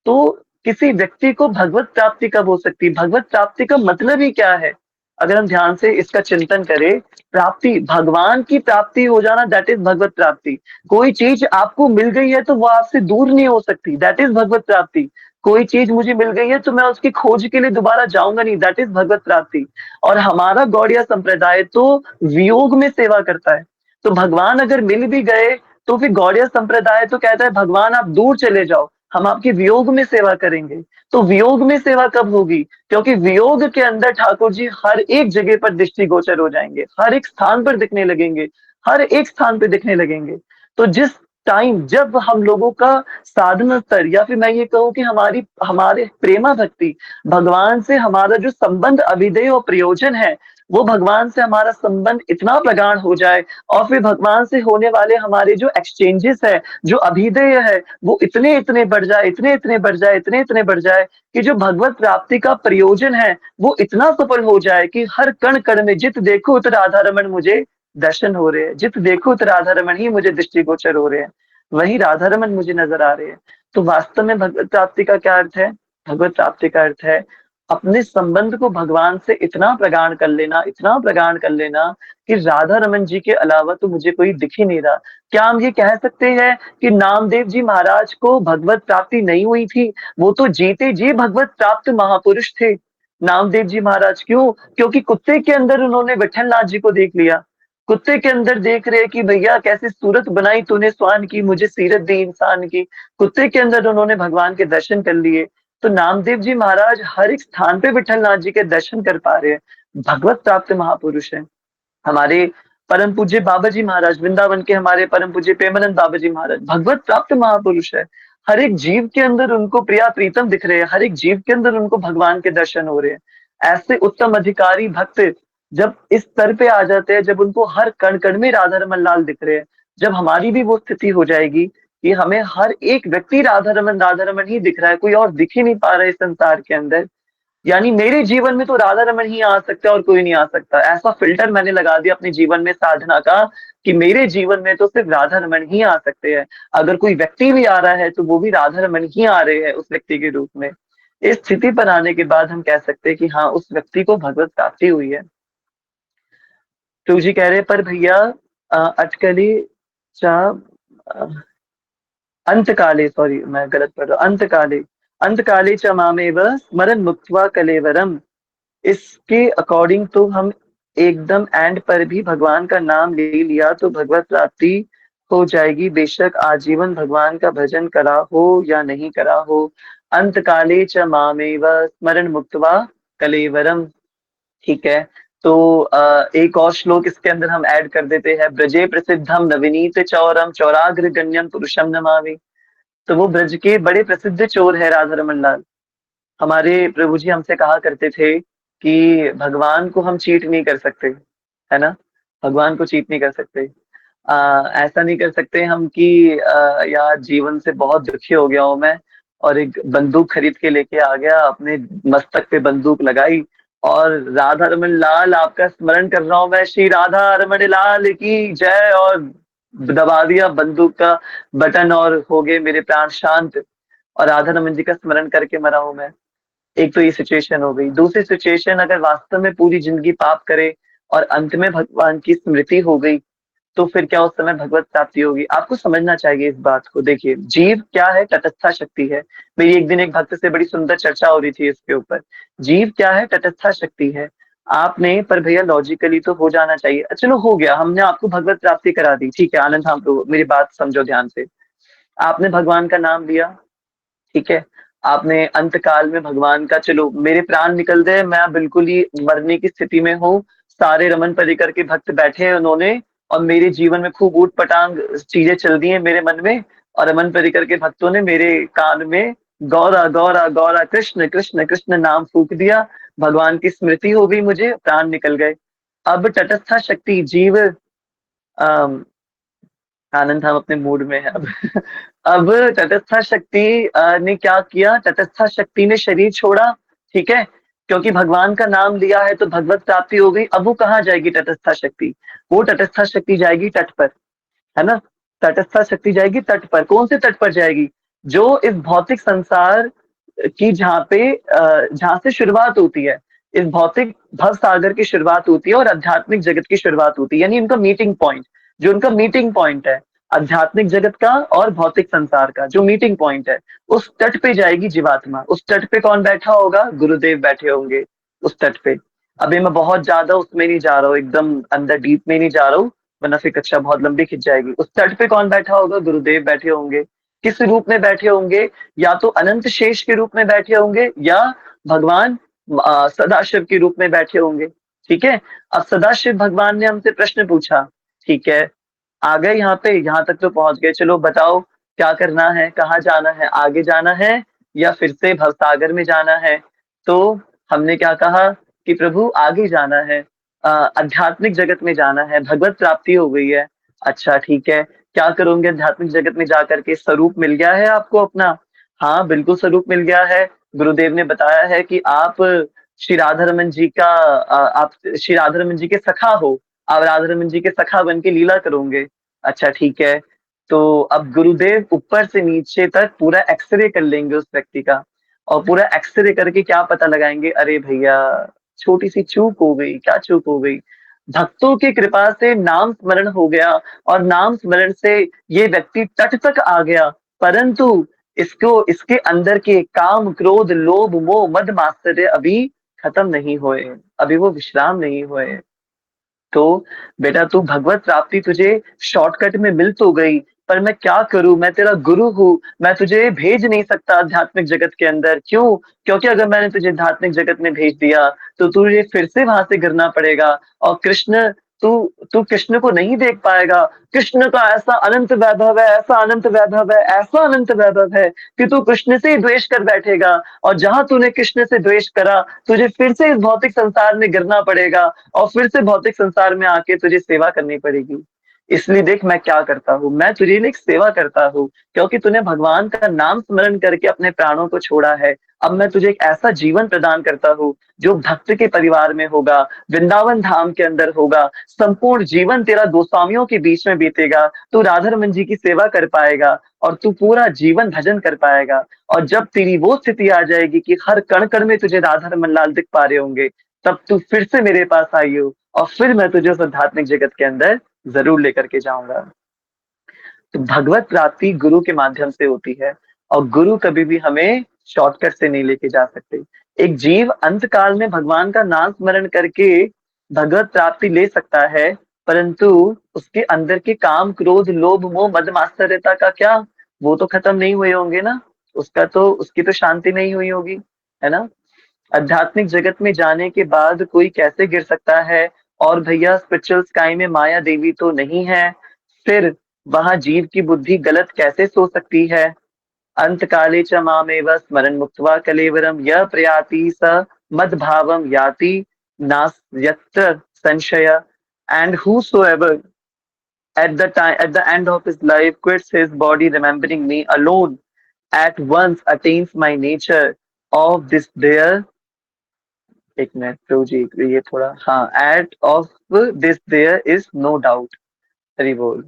तो किसी व्यक्ति को भगवत प्राप्ति कब हो सकती है? भगवत प्राप्ति का मतलब ही क्या है? अगर हम ध्यान से इसका चिंतन करें, प्राप्ति, भगवान की प्राप्ति हो जाना, दैट इज भगवत प्राप्ति। कोई चीज आपको मिल गई है तो वो आपसे दूर नहीं हो सकती, दैट इज भगवत प्राप्ति। कोई चीज मुझे मिल गई है तो मैं उसकी खोज के लिए दोबारा जाऊंगा नहीं, दैट इज भगवत प्राप्ति। और हमारा गौड़िया संप्रदाय तो वियोग में सेवा करता है। तो भगवान अगर मिल भी गए, तो फिर गौड़िया संप्रदाय तो कहता है भगवान आप दूर चले जाओ, हम आपके वियोग में सेवा करेंगे। तो वियोग में सेवा कब होगी? क्योंकि वियोग के अंदर ठाकुर जी हर एक जगह पर दृष्टिगोचर हो जाएंगे, हर एक स्थान पर दिखने लगेंगे, हर एक स्थान पर दिखने लगेंगे। तो जिस टाइम जब हम लोगों का साधना स्तर, या फिर मैं ये कहूँ कि हमारी हमारे प्रेमा भक्ति, भगवान से हमारा जो संबंध अभिधेय और प्रयोजन है, वो भगवान से हमारा संबंध इतना प्रगाढ़ हो जाए, और फिर भगवान से होने वाले हमारे जो एक्सचेंजेस है, जो अभिधेय है, वो इतने इतने बढ़ जाए, इतने इतने बढ़ जाए, इतने इतने बढ़ जाए, कि जो भगवत प्राप्ति का प्रयोजन है वो इतना सफल हो जाए कि हर कण कण में जित देखो उत राधा रमन मुझे दर्शन हो रहे हैं, जित देखो उत राधा रमन ही मुझे दृष्टिगोचर हो रहे हैं, वही राधा रमन मुझे नजर आ रहे हैं। तो वास्तव में भगवत प्राप्ति का क्या अर्थ है? भगवत प्राप्ति का अर्थ है अपने संबंध को भगवान से इतना प्रगाढ़ कर लेना, इतना प्रगाढ़ कर लेना, कि राधा रमन जी के अलावा तो मुझे कोई दिख ही नहीं रहा। क्या हम ये कह सकते हैं कि नामदेव जी महाराज को भगवत प्राप्ति नहीं हुई थी? वो तो जीते जी भगवत प्राप्त महापुरुष थे नामदेव जी महाराज। क्यों? क्योंकि कुत्ते के अंदर उन्होंने विठल नाथ जी को देख लिया। कुत्ते के अंदर देख रहे कि भैया कैसी सूरत बनाई तूने स्वान की, मुझे सीरत दी इंसान की। कुत्ते के अंदर उन्होंने भगवान के दर्शन कर लिए। तो नामदेव जी महाराज हर एक स्थान पे विठल नाथ जी के दर्शन कर पा रहे हैं, भगवत प्राप्त महापुरुष है। हमारे परम पूज्य बाबा जी महाराज, वृंदावन के हमारे परम पूज्य प्रेमानंद बाबा जी महाराज भगवत प्राप्त महापुरुष है। हर एक जीव के अंदर उनको प्रिया प्रीतम दिख रहे हैं, हर एक जीव के अंदर उनको भगवान के दर्शन हो रहे हैं। ऐसे उत्तम अधिकारी भक्त जब इस स्तर पे आ जाते हैं, जब उनको हर कण कण में राधा रमन लाल दिख रहे हैं, जब हमारी भी वो स्थिति हो जाएगी कि हमें हर एक व्यक्ति राधा रमन ही दिख रहा है, कोई और दिख ही नहीं पा रहा है इस संसार के अंदर, यानी मेरे जीवन में तो राधा रमन ही आ सकता है और कोई नहीं आ सकता, ऐसा फिल्टर मैंने लगा दिया अपने जीवन में साधना का कि मेरे जीवन में तो सिर्फ राधा रमन ही आ सकते हैं। अगर कोई व्यक्ति भी आ रहा है तो वो भी राधा रमन ही आ रहे हैं उस व्यक्ति के रूप में। इस स्थिति पर आने के बाद हम कह सकते हैं कि हाँ, उस व्यक्ति को भगवत प्राप्ति हुई है। तो जी कह रहे पर भैया अटकली चा अ, अंतकाले, सॉरी मैं गलत पढ़ रहा हूँ, अंतकाले अंतकाले च मामेव स्मरन मुक्त्वा कलेवरम। इसके अकॉर्डिंग तो हम एकदम एंड पर भी भगवान का नाम ले लिया तो भगवत प्राप्ति हो जाएगी, बेशक आजीवन भगवान का भजन करा हो या नहीं करा हो। अंत काले च मामेव स्मरण मुक्त्वा कलेवरम। ठीक है, तो एक और श्लोक इसके अंदर हम ऐड कर देते हैं, ब्रजे प्रसिद्धम नविनीत चौरम चौराग्र गण्यम पुरुषम नमामि। तो वो ब्रज के बड़े प्रसिद्ध चोर है राधा रमन लाल। हमारे प्रभु जी हमसे कहा करते थे कि भगवान को हम चीट नहीं कर सकते, है ना, भगवान को चीट नहीं कर सकते। ऐसा नहीं कर सकते हम कि यार जीवन से बहुत दुखी हो गया हूं मैं और एक बंदूक खरीद के लेके आ गया, अपने मस्तक पे बंदूक लगाई और राधा रमन लाल आपका स्मरण कर रहा हूं मैं, श्री राधा रमन लाल की जय, और दबा दिया बंदूक का बटन और हो गए मेरे प्राण शांत और राधा रमन जी का स्मरण करके मरा हूं मैं। एक तो ये सिचुएशन हो गई। दूसरी सिचुएशन, अगर वास्तव में पूरी जिंदगी पाप करे और अंत में भगवान की स्मृति हो गई तो फिर क्या उस समय भगवत प्राप्ति होगी? आपको समझना चाहिए इस बात को। देखिए, जीव क्या है? तटस्था शक्ति है। मेरी एक दिन एक भक्त से बड़ी सुंदर चर्चा हो रही थी इसके ऊपर। जीव क्या है? तटस्था शक्ति है। आपने पर भैया लॉजिकली तो हो जाना चाहिए, चलो हो गया, हमने आपको भगवत प्राप्ति करा दी, ठीक है आनंद, हम लोग मेरी बात समझो ध्यान से। आपने भगवान का नाम लिया, ठीक है, आपने अंत काल में भगवान का, चलो मेरे प्राण निकल गए, मैं बिल्कुल ही मरने की स्थिति में हूँ, सारे रमन परिकर के भक्त बैठे हैं उन्होंने, और मेरे जीवन में खूब ऊट पटांग चीजें चल दी हैं मेरे मन में, और रमन परिकर के भक्तों ने मेरे कान में गौरा गौरा गौरा कृष्ण कृष्ण कृष्ण नाम फूक दिया, भगवान की स्मृति हो गई, मुझे प्राण निकल गए। अब तटस्था शक्ति जीव, आनंद हम अपने मूड में है अब। अब तटस्था शक्ति ने क्या किया? तटस्था शक्ति ने शरीर छोड़ा, ठीक है, क्योंकि भगवान का नाम लिया है तो भगवत प्राप्ति हो गई। अब वो कहाँ जाएगी तटस्था शक्ति? वो तटस्था शक्ति जाएगी तट पर, है ना, तटस्था शक्ति जाएगी तट पर। कौन से तट पर जाएगी? जो इस भौतिक संसार की, जहाँ पे जहाँ से शुरुआत होती है, इस भौतिक भव सागर की शुरुआत होती है और आध्यात्मिक जगत की शुरुआत होती है, यानी इनका मीटिंग पॉइंट, जो उनका मीटिंग पॉइंट है आध्यात्मिक जगत का और भौतिक संसार का, जो मीटिंग पॉइंट है, उस तट पे जाएगी जीवात्मा। उस तट पे कौन बैठा होगा? गुरुदेव बैठे होंगे उस तट पे। अभी मैं बहुत ज्यादा उसमें नहीं जा रहा हूँ, एकदम अंदर डीप में नहीं जा रहा हूँ, वरना फिर कक्षा बहुत लंबी खिंच जाएगी। उस तट पे कौन बैठा होगा? गुरुदेव बैठे होंगे। किस रूप में बैठे होंगे? या तो अनंत शेष के रूप में बैठे होंगे या भगवान सदाशिव के रूप में बैठे होंगे, ठीक है। अब सदाशिव भगवान ने हमसे प्रश्न पूछा, ठीक है, आ गए यहाँ पे, यहाँ तक तो पहुंच गए, चलो बताओ क्या करना है, कहाँ जाना है, आगे जाना है या फिर से भवसागर में जाना है? तो हमने क्या कहा कि प्रभु आगे जाना है, आध्यात्मिक जगत में जाना है, भगवत प्राप्ति हो गई है। अच्छा ठीक है, क्या करोगे आध्यात्मिक जगत में जाकर के? स्वरूप मिल गया है आपको अपना? हाँ बिल्कुल स्वरूप मिल गया है। गुरुदेव ने बताया है कि आप श्री राधा रमन जी का आप श्री राधा रमन जी के सखा हो, आप राधा रमन जी के सखा बन के लीला करोगे। अच्छा ठीक है, तो अब गुरुदेव ऊपर से नीचे तक पूरा एक्सरे कर लेंगे उस व्यक्ति का, और पूरा एक्सरे करके क्या पता लगाएंगे? अरे भैया छोटी सी चूक हो गई। क्या चूक हो गई? भक्तों की कृपा से नाम स्मरण हो गया और नाम स्मरण से ये व्यक्ति तट तक आ गया, परंतु इसको, इसके अंदर के काम क्रोध लोभ मोह मद मात्सर्य अभी खत्म नहीं हुए, अभी वो विश्राम नहीं हुए। तो बेटा तू, भगवत प्राप्ति तुझे शॉर्टकट में मिल तो गई, पर मैं क्या करूं, मैं तेरा गुरु हूँ, मैं तुझे भेज नहीं सकता आध्यात्मिक जगत के अंदर। क्यों? क्योंकि अगर मैंने तुझे आध्यात्मिक जगत में भेज दिया तो तुझे फिर से वहां से गिरना पड़ेगा, और कृष्ण तू तू कृष्ण को नहीं देख पाएगा। कृष्ण का ऐसा अनंत वैभव है, ऐसा अनंत वैभव है, ऐसा अनंत वैभव है कि तू कृष्ण से ही द्वेष कर बैठेगा। और जहां तूने कृष्ण से द्वेष करा, तुझे फिर से इस भौतिक संसार में गिरना पड़ेगा और फिर से भौतिक संसार में आके तुझे सेवा करनी पड़ेगी। इसलिए देख मैं क्या करता हूँ, मैं तुझे लिए एक सेवा करता हूँ, क्योंकि तूने भगवान का नाम स्मरण करके अपने प्राणों को छोड़ा है। अब मैं तुझे एक ऐसा जीवन प्रदान करता हूँ जो भक्त के परिवार में होगा, वृंदावन धाम के अंदर होगा, संपूर्ण जीवन तेरा गोस्वामियों के बीच में बीतेगा, तू राधा रमन जी की सेवा कर पाएगा और तू पूरा जीवन भजन कर पाएगा। और जब तेरी वो स्थिति आ जाएगी कि हर कण कण में तुझे राधा रमन लाल दिख पा रहे होंगे, तब तू फिर से मेरे पास आई हो और फिर मैं तुझे उस आध्यात्मिक जगत के अंदर जरूर लेकर के जाऊंगा। तो भगवत प्राप्ति गुरु के माध्यम से होती है और गुरु कभी भी हमें शॉर्टकट से नहीं लेके जा सकते। एक जीव अंत काल में भगवान का नाम स्मरण करके भगवत प्राप्ति ले सकता है, परंतु उसके अंदर के काम क्रोध लोभ मोह मद मात्सर्यता का क्या, वो तो खत्म नहीं हुए होंगे ना। उसकी तो शांति नहीं हुई होगी, है ना। आध्यात्मिक जगत में जाने के बाद कोई कैसे गिर सकता है। और भैया स्पिरिचुअल स्काई में माया देवी तो नहीं है, फिर वहां जीव की बुद्धि गलत कैसे सो सकती है। अंत काले च मामेव स्मरन् मुक्त्वा कलेवरम यह प्रयाति स मद भावम याति नास्यत्र संशय। And whosoever at the end of his life quits his body remembering me alone at once attains my nature of this there। एक मिनट प्रभु जी, ये थोड़ा, हाँ, at of this there is no doubt. Hari बोल।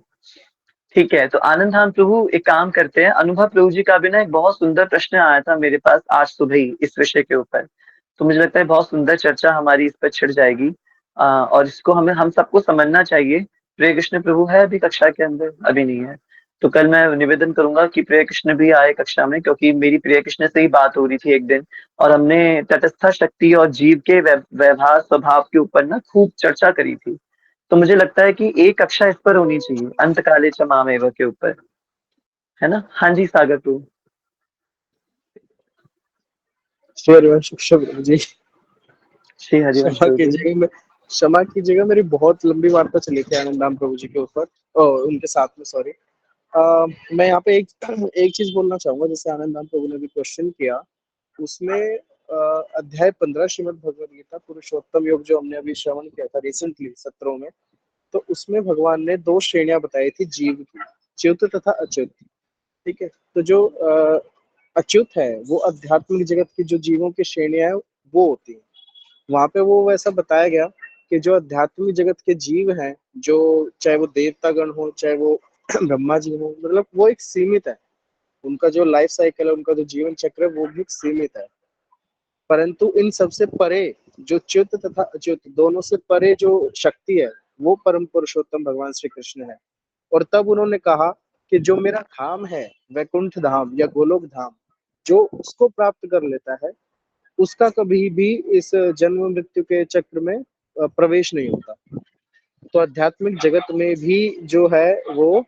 ठीक है, तो आनंद धाम प्रभु एक काम करते हैं, अनुभव प्रभु जी का भी ना एक बहुत सुंदर प्रश्न आया था मेरे पास आज सुबह ही इस विषय के ऊपर। तो मुझे लगता है बहुत सुंदर चर्चा हमारी इस पर छिड़ जाएगी। और इसको हम सबको समझना चाहिए। प्रिय कृष्ण प्रभु है अभी कक्षा के अंदर? अभी नहीं है। तो कल मैं निवेदन करूंगा कि प्रिय कृष्ण भी आए कक्षा में, क्योंकि मेरी प्रिय कृष्ण से ही बात हो रही थी एक दिन और हमने तटस्थ शक्ति और जीव के व्यवहार स्वभाव के ऊपर ना खूब चर्चा करी थी। तो मुझे लगता है कि एक कक्षा इस पर होनी चाहिए, अंत काले च मामेव के ऊपर, है ना। हाँ जी सागर प्रभु।
शुभ जी।
श्री हरिवंश
क्षमा
प्रभु जी।
कीजिएगा, मैं क्षमा कीजिएगा, मेरी बहुत लंबी वार्ता चली थी आनंदाम प्रभु जी के ऊपर, उनके साथ में, सॉरी। मैं यहाँ पे एक चीज बोलना चाहूंगा। जैसे आनंदाम प्रभु ने भी क्वेश्चन किया, उसमें अध्याय 15 श्रीमद् भगवद गीता पुरुषोत्तम योग जो हमने अभी श्रवण किया था रिसेंटली सत्रों में, तो उसमें भगवान ने दो श्रेणियां बताई थी जीव की, च्युत तथा अच्युत। ठीक है, तो जो अच्युत है वो आध्यात्मिक जगत की जो जीवों की श्रेणियां है वो होती है। वहां पे वो वैसा बताया गया कि जो आध्यात्मिक जगत के जीव हैं, जो चाहे वो देवता गण हो चाहे वो ब्रह्मा जी हो, मतलब वो एक सीमित है। उनका जो लाइफ साइकिल है, उनका जो जीवन चक्र है वो भी एक सीमित है। परंतु इन सबसे परे जो च्युत तथा अच्युत दोनों से परे जो शक्ति है वो परम पुरुषोत्तम भगवान श्री कृष्ण है। और तब उन्होंने कहा कि जो मेरा धाम है वैकुंठ धाम या गोलोक धाम, जो उसको प्राप्त कर लेता है उसका कभी भी इस जन्म मृत्यु के चक्र में प्रवेश नहीं होता। तो आध्यात्मिक जगत में भी जो है वो,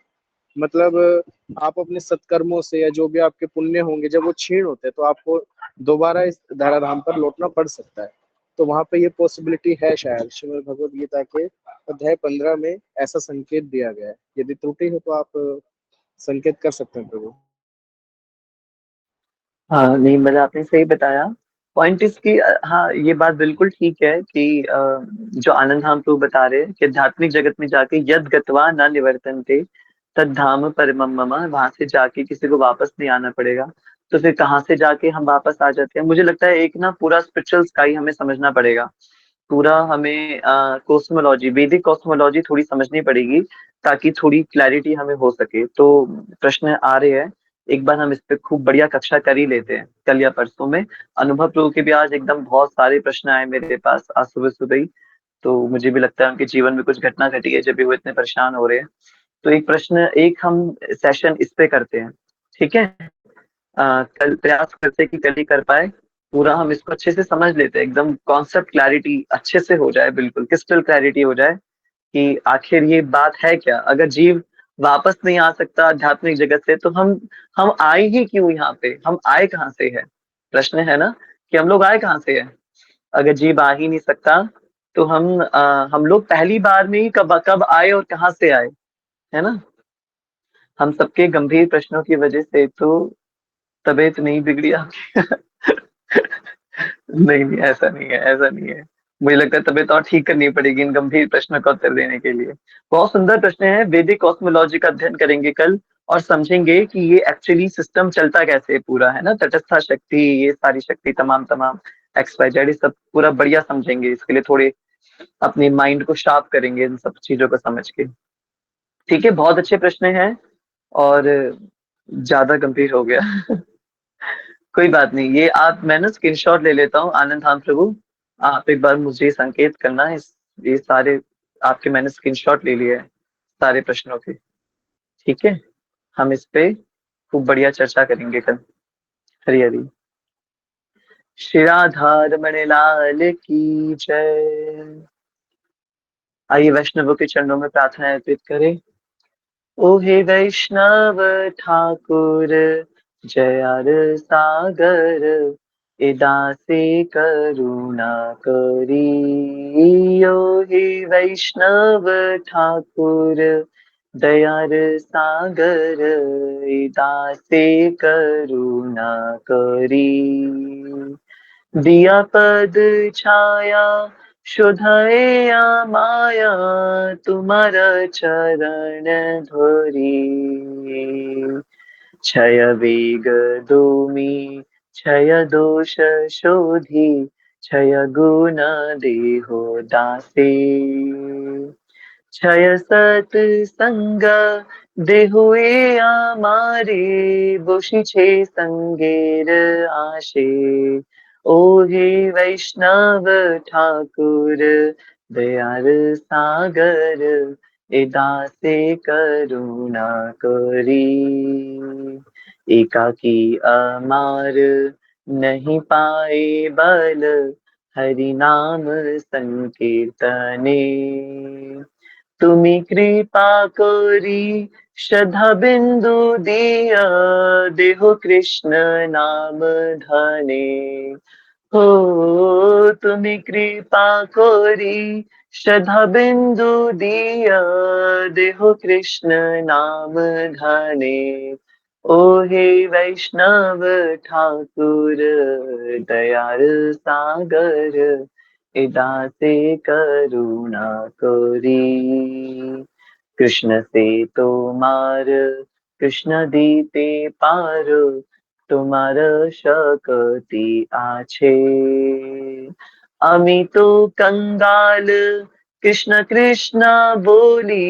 मतलब आप अपने सत्कर्मों से या जो भी आपके पुण्य होंगे जब वो क्षीण होते हैं तो आपको दोबारा इस धराधाम पर लौटना पड़ सकता है। तो वहां पे ये पॉसिबिलिटी है, शायद श्रीमद् भगवद गीता के अध्याय 15 में ऐसा संकेत दिया गया है। यदि त्रुटि हो तो आप संकेत कर सकते हैं प्रभु।
हाँ नहीं, मतलब आपने सही बताया। पॉइंट इसकी, हाँ ये बात बिल्कुल ठीक है कि जो आनंद हम प्रभु बता रहे हैं कि आध्यात्मिक जगत में जाके यद गत्वा न निवर्तन्ते तद धाम परमम मम, वहां से जाके किसी को वापस नहीं आना पड़ेगा। तो फिर कहाँ से जाके हम वापस आ जाते हैं? मुझे लगता है एक ना पूरा स्पिरिचुअल स्काई हमें समझना पड़ेगा। पूरा हमें कॉस्मोलॉजी, वैदिक कॉस्मोलॉजी थोड़ी समझनी पड़ेगी ताकि थोड़ी क्लैरिटी हमें हो सके। तो प्रश्न आ रहे हैं, एक बार हम इस पे खूब बढ़िया कक्षा कर ही लेते हैं कल या परसों में। अनुभव प्रभु के भी आज एकदम बहुत सारे प्रश्न आए मेरे पास आज सुबह सुबह ही। तो मुझे भी लगता है उनके जीवन में कुछ घटना घटी है जब भी वो इतने परेशान हो रहे हैं। तो एक प्रश्न, एक हम सेशन इस पे करते हैं, ठीक है। कल प्रयास करते हैं कि कल ही कर पाए। पूरा हम इसको अच्छे से समझ लेते हैं, एकदम कॉन्सेप्ट क्लैरिटी अच्छे से हो जाए, बिल्कुल क्रिस्टल क्लैरिटी हो जाए कि आखिर ये बात है क्या। अगर जीव वापस नहीं आ सकता आध्यात्मिक जगत से तो हम आए ही क्यों यहाँ पे, हम आए कहाँ से है। प्रश्न है ना कि हम लोग आए कहाँ से है। अगर जीव आ ही नहीं सकता तो हम लोग पहली बार में ही कब कब आए और कहाँ से आए, है ना। हम सबके गंभीर प्रश्नों की वजह से तो तबीयत नहीं बिगड़ी आपकी। नहीं नहीं, ऐसा नहीं है, ऐसा नहीं है। मुझे लगता है तबीयत और ठीक करनी पड़ेगी इन गंभीर प्रश्नों का उत्तर देने के लिए। बहुत सुंदर प्रश्न है। वैदिक कॉस्मोलॉजी का अध्ययन करेंगे कल और समझेंगे कि ये एक्चुअली सिस्टम चलता कैसे है पूरा, है ना। तटस्था शक्ति, ये सारी शक्ति, तमाम तमाम एक्स वाई जेड, सब पूरा बढ़िया समझेंगे। इसके लिए थोड़े अपने माइंड को शार्प करेंगे इन सब चीजों को समझ के। ठीक है, बहुत अच्छे प्रश्न हैं और ज्यादा गंभीर हो गया। कोई बात नहीं, ये आप, मैं ना स्क्रीनशॉट ले लेता हूँ। आनंद धाम प्रभु, आप एक बार मुझे संकेत करना, इस ये सारे आपके मैंने स्क्रीनशॉट ले लिए हैं सारे प्रश्नों के। ठीक है, हम इस पे खूब बढ़िया चर्चा करेंगे कल। हरी हरी। श्री राधा रमण लाल की जय। आइए वैष्णवों के चरणों में प्रार्थना अर्पित करें। ओ हे वैष्णव ठाकुर, जयार सागर, इदासे करुणा करी। ओ हे वैष्णव ठाकुर, दयार सागर, इदासे करुणा करी। दिया पद छाया शोधाया माया, तुम्हारा चरण धोरी। क्षय वेग दोमी, क्षय दोष शोधी, क्षय गुण देहो दासे। क्षय सत संग देहुए आमारे, बोशिछे संगेर आशे। ओ हे वैष्णव ठाकुर, दयार सागर, इदासे करुणा करी। एकाकी अमार नहीं पाए बल, हरि नाम संकीर्तने। तुमी कृपा करी श्रद्धा बिंदु दिया, देहो कृष्ण नाम धने। हो तुमी कृपा करी श्रद्धा बिंदु दिया, देहो कृष्ण नाम धने। ओ हे वैष्णव ठाकुर, दयार सागर, इदासे करुणा करी। कृष्ण से तो मार, कृष्ण दीते पार, তোমার শকতি আছে। আমি তো कंगाल, कृष्ण कृष्ण बोली,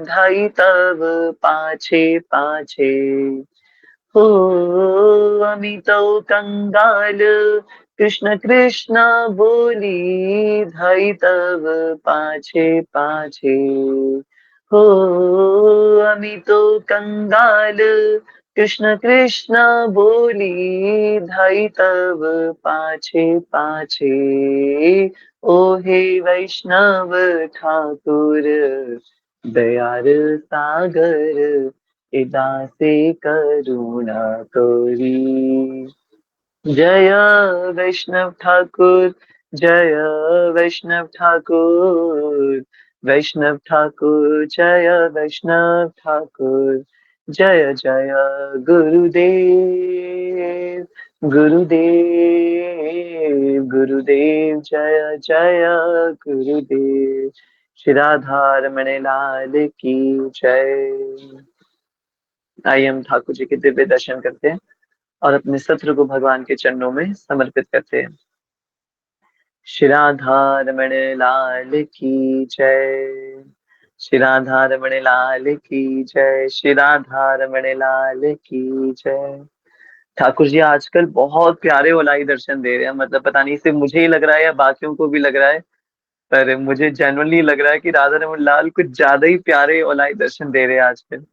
ধাই তব पाछे पाछे। हो আমি তো कंगाल, कृष्ण कृष्ण बोली, ধাই তব पाछे पाछे। हो আমি তো कंगाल, कृष्ण कृष्ण बोली, ধাই तब पाछे पाछे। ओ हे वैष्णव ठाकुर, दयार सागर, इदासे करुणा करी। जय वैष्णव ठाकुर, जय वैष्णव ठाकुर, वैष्णव ठाकुर जय वैष्णव ठाकुर। जय जय गुरुदेव, गुरुदेव गुरुदेव, जय जय गुरुदेव। श्री राधा रमण लाल की जय। आइए हम ठाकुर जी के दिव्य दर्शन करते हैं और अपने सत्र को भगवान के चरणों में समर्पित करते हैं। श्री राधा रमण लाल की जय। श्री राधा रमण लाल की जय। श्री राधा रमण लाल की जय। ठाकुर जी आजकल बहुत प्यारे ओलाई दर्शन दे रहे हैं। मतलब पता नहीं सिर्फ मुझे ही लग रहा है या बाकियों को भी लग रहा है, पर मुझे जेन्युइनली लग रहा है कि राधा रमण लाल कुछ ज्यादा ही प्यारे ओलाई दर्शन दे रहे हैं आजकल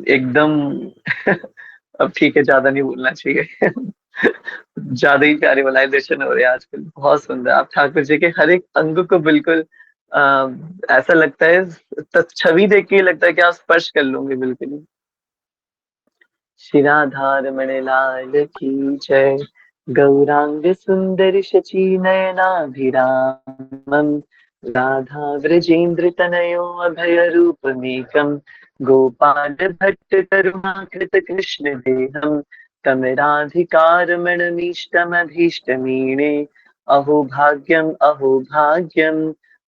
एकदम। अब ठीक है, ज्यादा नहीं बोलना चाहिए। ज्यादा ही प्यारे वाला दर्शन हो रहे हैं आजकल, बहुत सुंदर। आप ठाकुर जी के हर एक अंग को बिल्कुल ऐसा लगता है, छवि देख के लगता है कि आप स्पर्श कर लूंगे बिल्कुल ही। श्री राधा रमण लाल की जय। गौरांग सुंदर शची नयनाभिरामं राधा व्रजेन्द्र तनयो अभय रूपमेकं गोपाल भट्ट करुणाकृत कृष्ण देहं तं राधिकारमणमीष्टमभीष्टमीणे अहो भाग्यं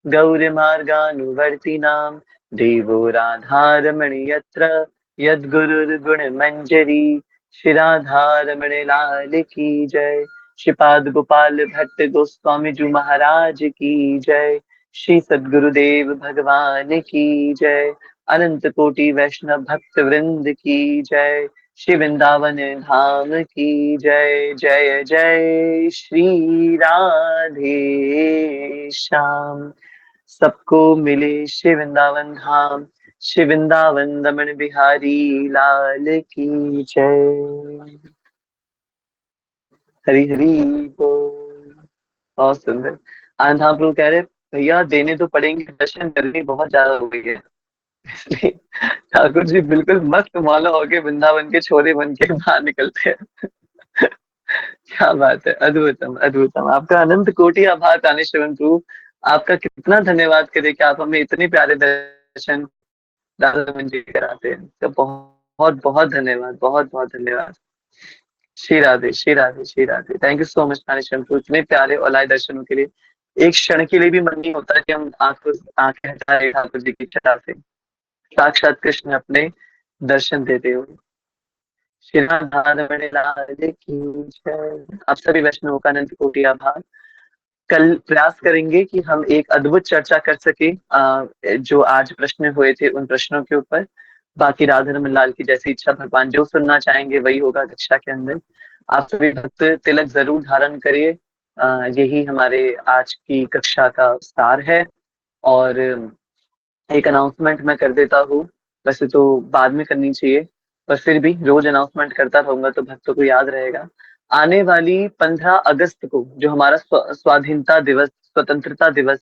गौरमार्गानुवर्तिनां देवो राधारमण यत्र यद्गुरुर्गुणमञ्जरी श्री राधा रमण लाल की जय। श्रीपाद गोपाल भट्ट गोस्वामी जी महाराज की जय। श्री सद्गुरुदेव भगवान की जय। अनंत कोटि वैष्णव भक्त वृंद की जय। श्री वृंदावन धाम की जय। जय जय श्री राधे श्याम। सबको मिले श्री वृंदावन धाम। श्री वृंदावन रमण बिहारी लाल की जय। हरी हरी बोल। बहुत सुंदर। आनंद धाम प्रभु कह रहे भैया देने तो पड़ेंगे, दर्शन करनी बहुत ज्यादा हो गई है। इसलिए ठाकुर जी बिल्कुल मस्त मौला होके वृंदावन के छोरे बन के बाहर निकलते हैं। क्या बात है, अद्भुतम अद्भुतम। आपका अनंत कोटि आभार कामेश्वरन प्रभु। आपका कितना धन्यवाद करें कि आप हमें इतने प्यारे दर्शन राधा रमन जी कराते हैं। तो बहुत बहुत धन्यवाद, बहुत बहुत धन्यवाद। Shri Radhe Shri Radhe Shri Radhe. Thank you so much Kameshwaran प्रभु, इतने प्यारे और लाए दर्शनों के लिए। एक क्षण के लिए भी मन नहीं होता कि हम आंखें हटाए ठाकुर जी की छटा से। साक्षात कृष्ण अपने दर्शन देते हो। श्री राधा रमण लाल की जय। आप सभी वैष्णवों का अनंत कोटि आभार। कल प्रयास करेंगे कि हम एक अद्भुत चर्चा कर सके जो आज प्रश्न हुए थे उन प्रश्नों के ऊपर। बाकी राधा रमन लाल की जैसी इच्छा, भगवान जो सुनना चाहेंगे वही होगा कक्षा के अंदर। आप सभी भक्त तिलक जरूर धारण करिए। यही हमारे आज की कक्षा का सार है। और एक अनाउंसमेंट मैं कर देता हूँ, वैसे तो बाद में करनी चाहिए पर फिर भी रोज अनाउंसमेंट करता रहूंगा तो भक्तों को याद रहेगा। आने वाली 15 अगस्त को जो हमारा स्वाधीनता दिवस, स्वतंत्रता दिवस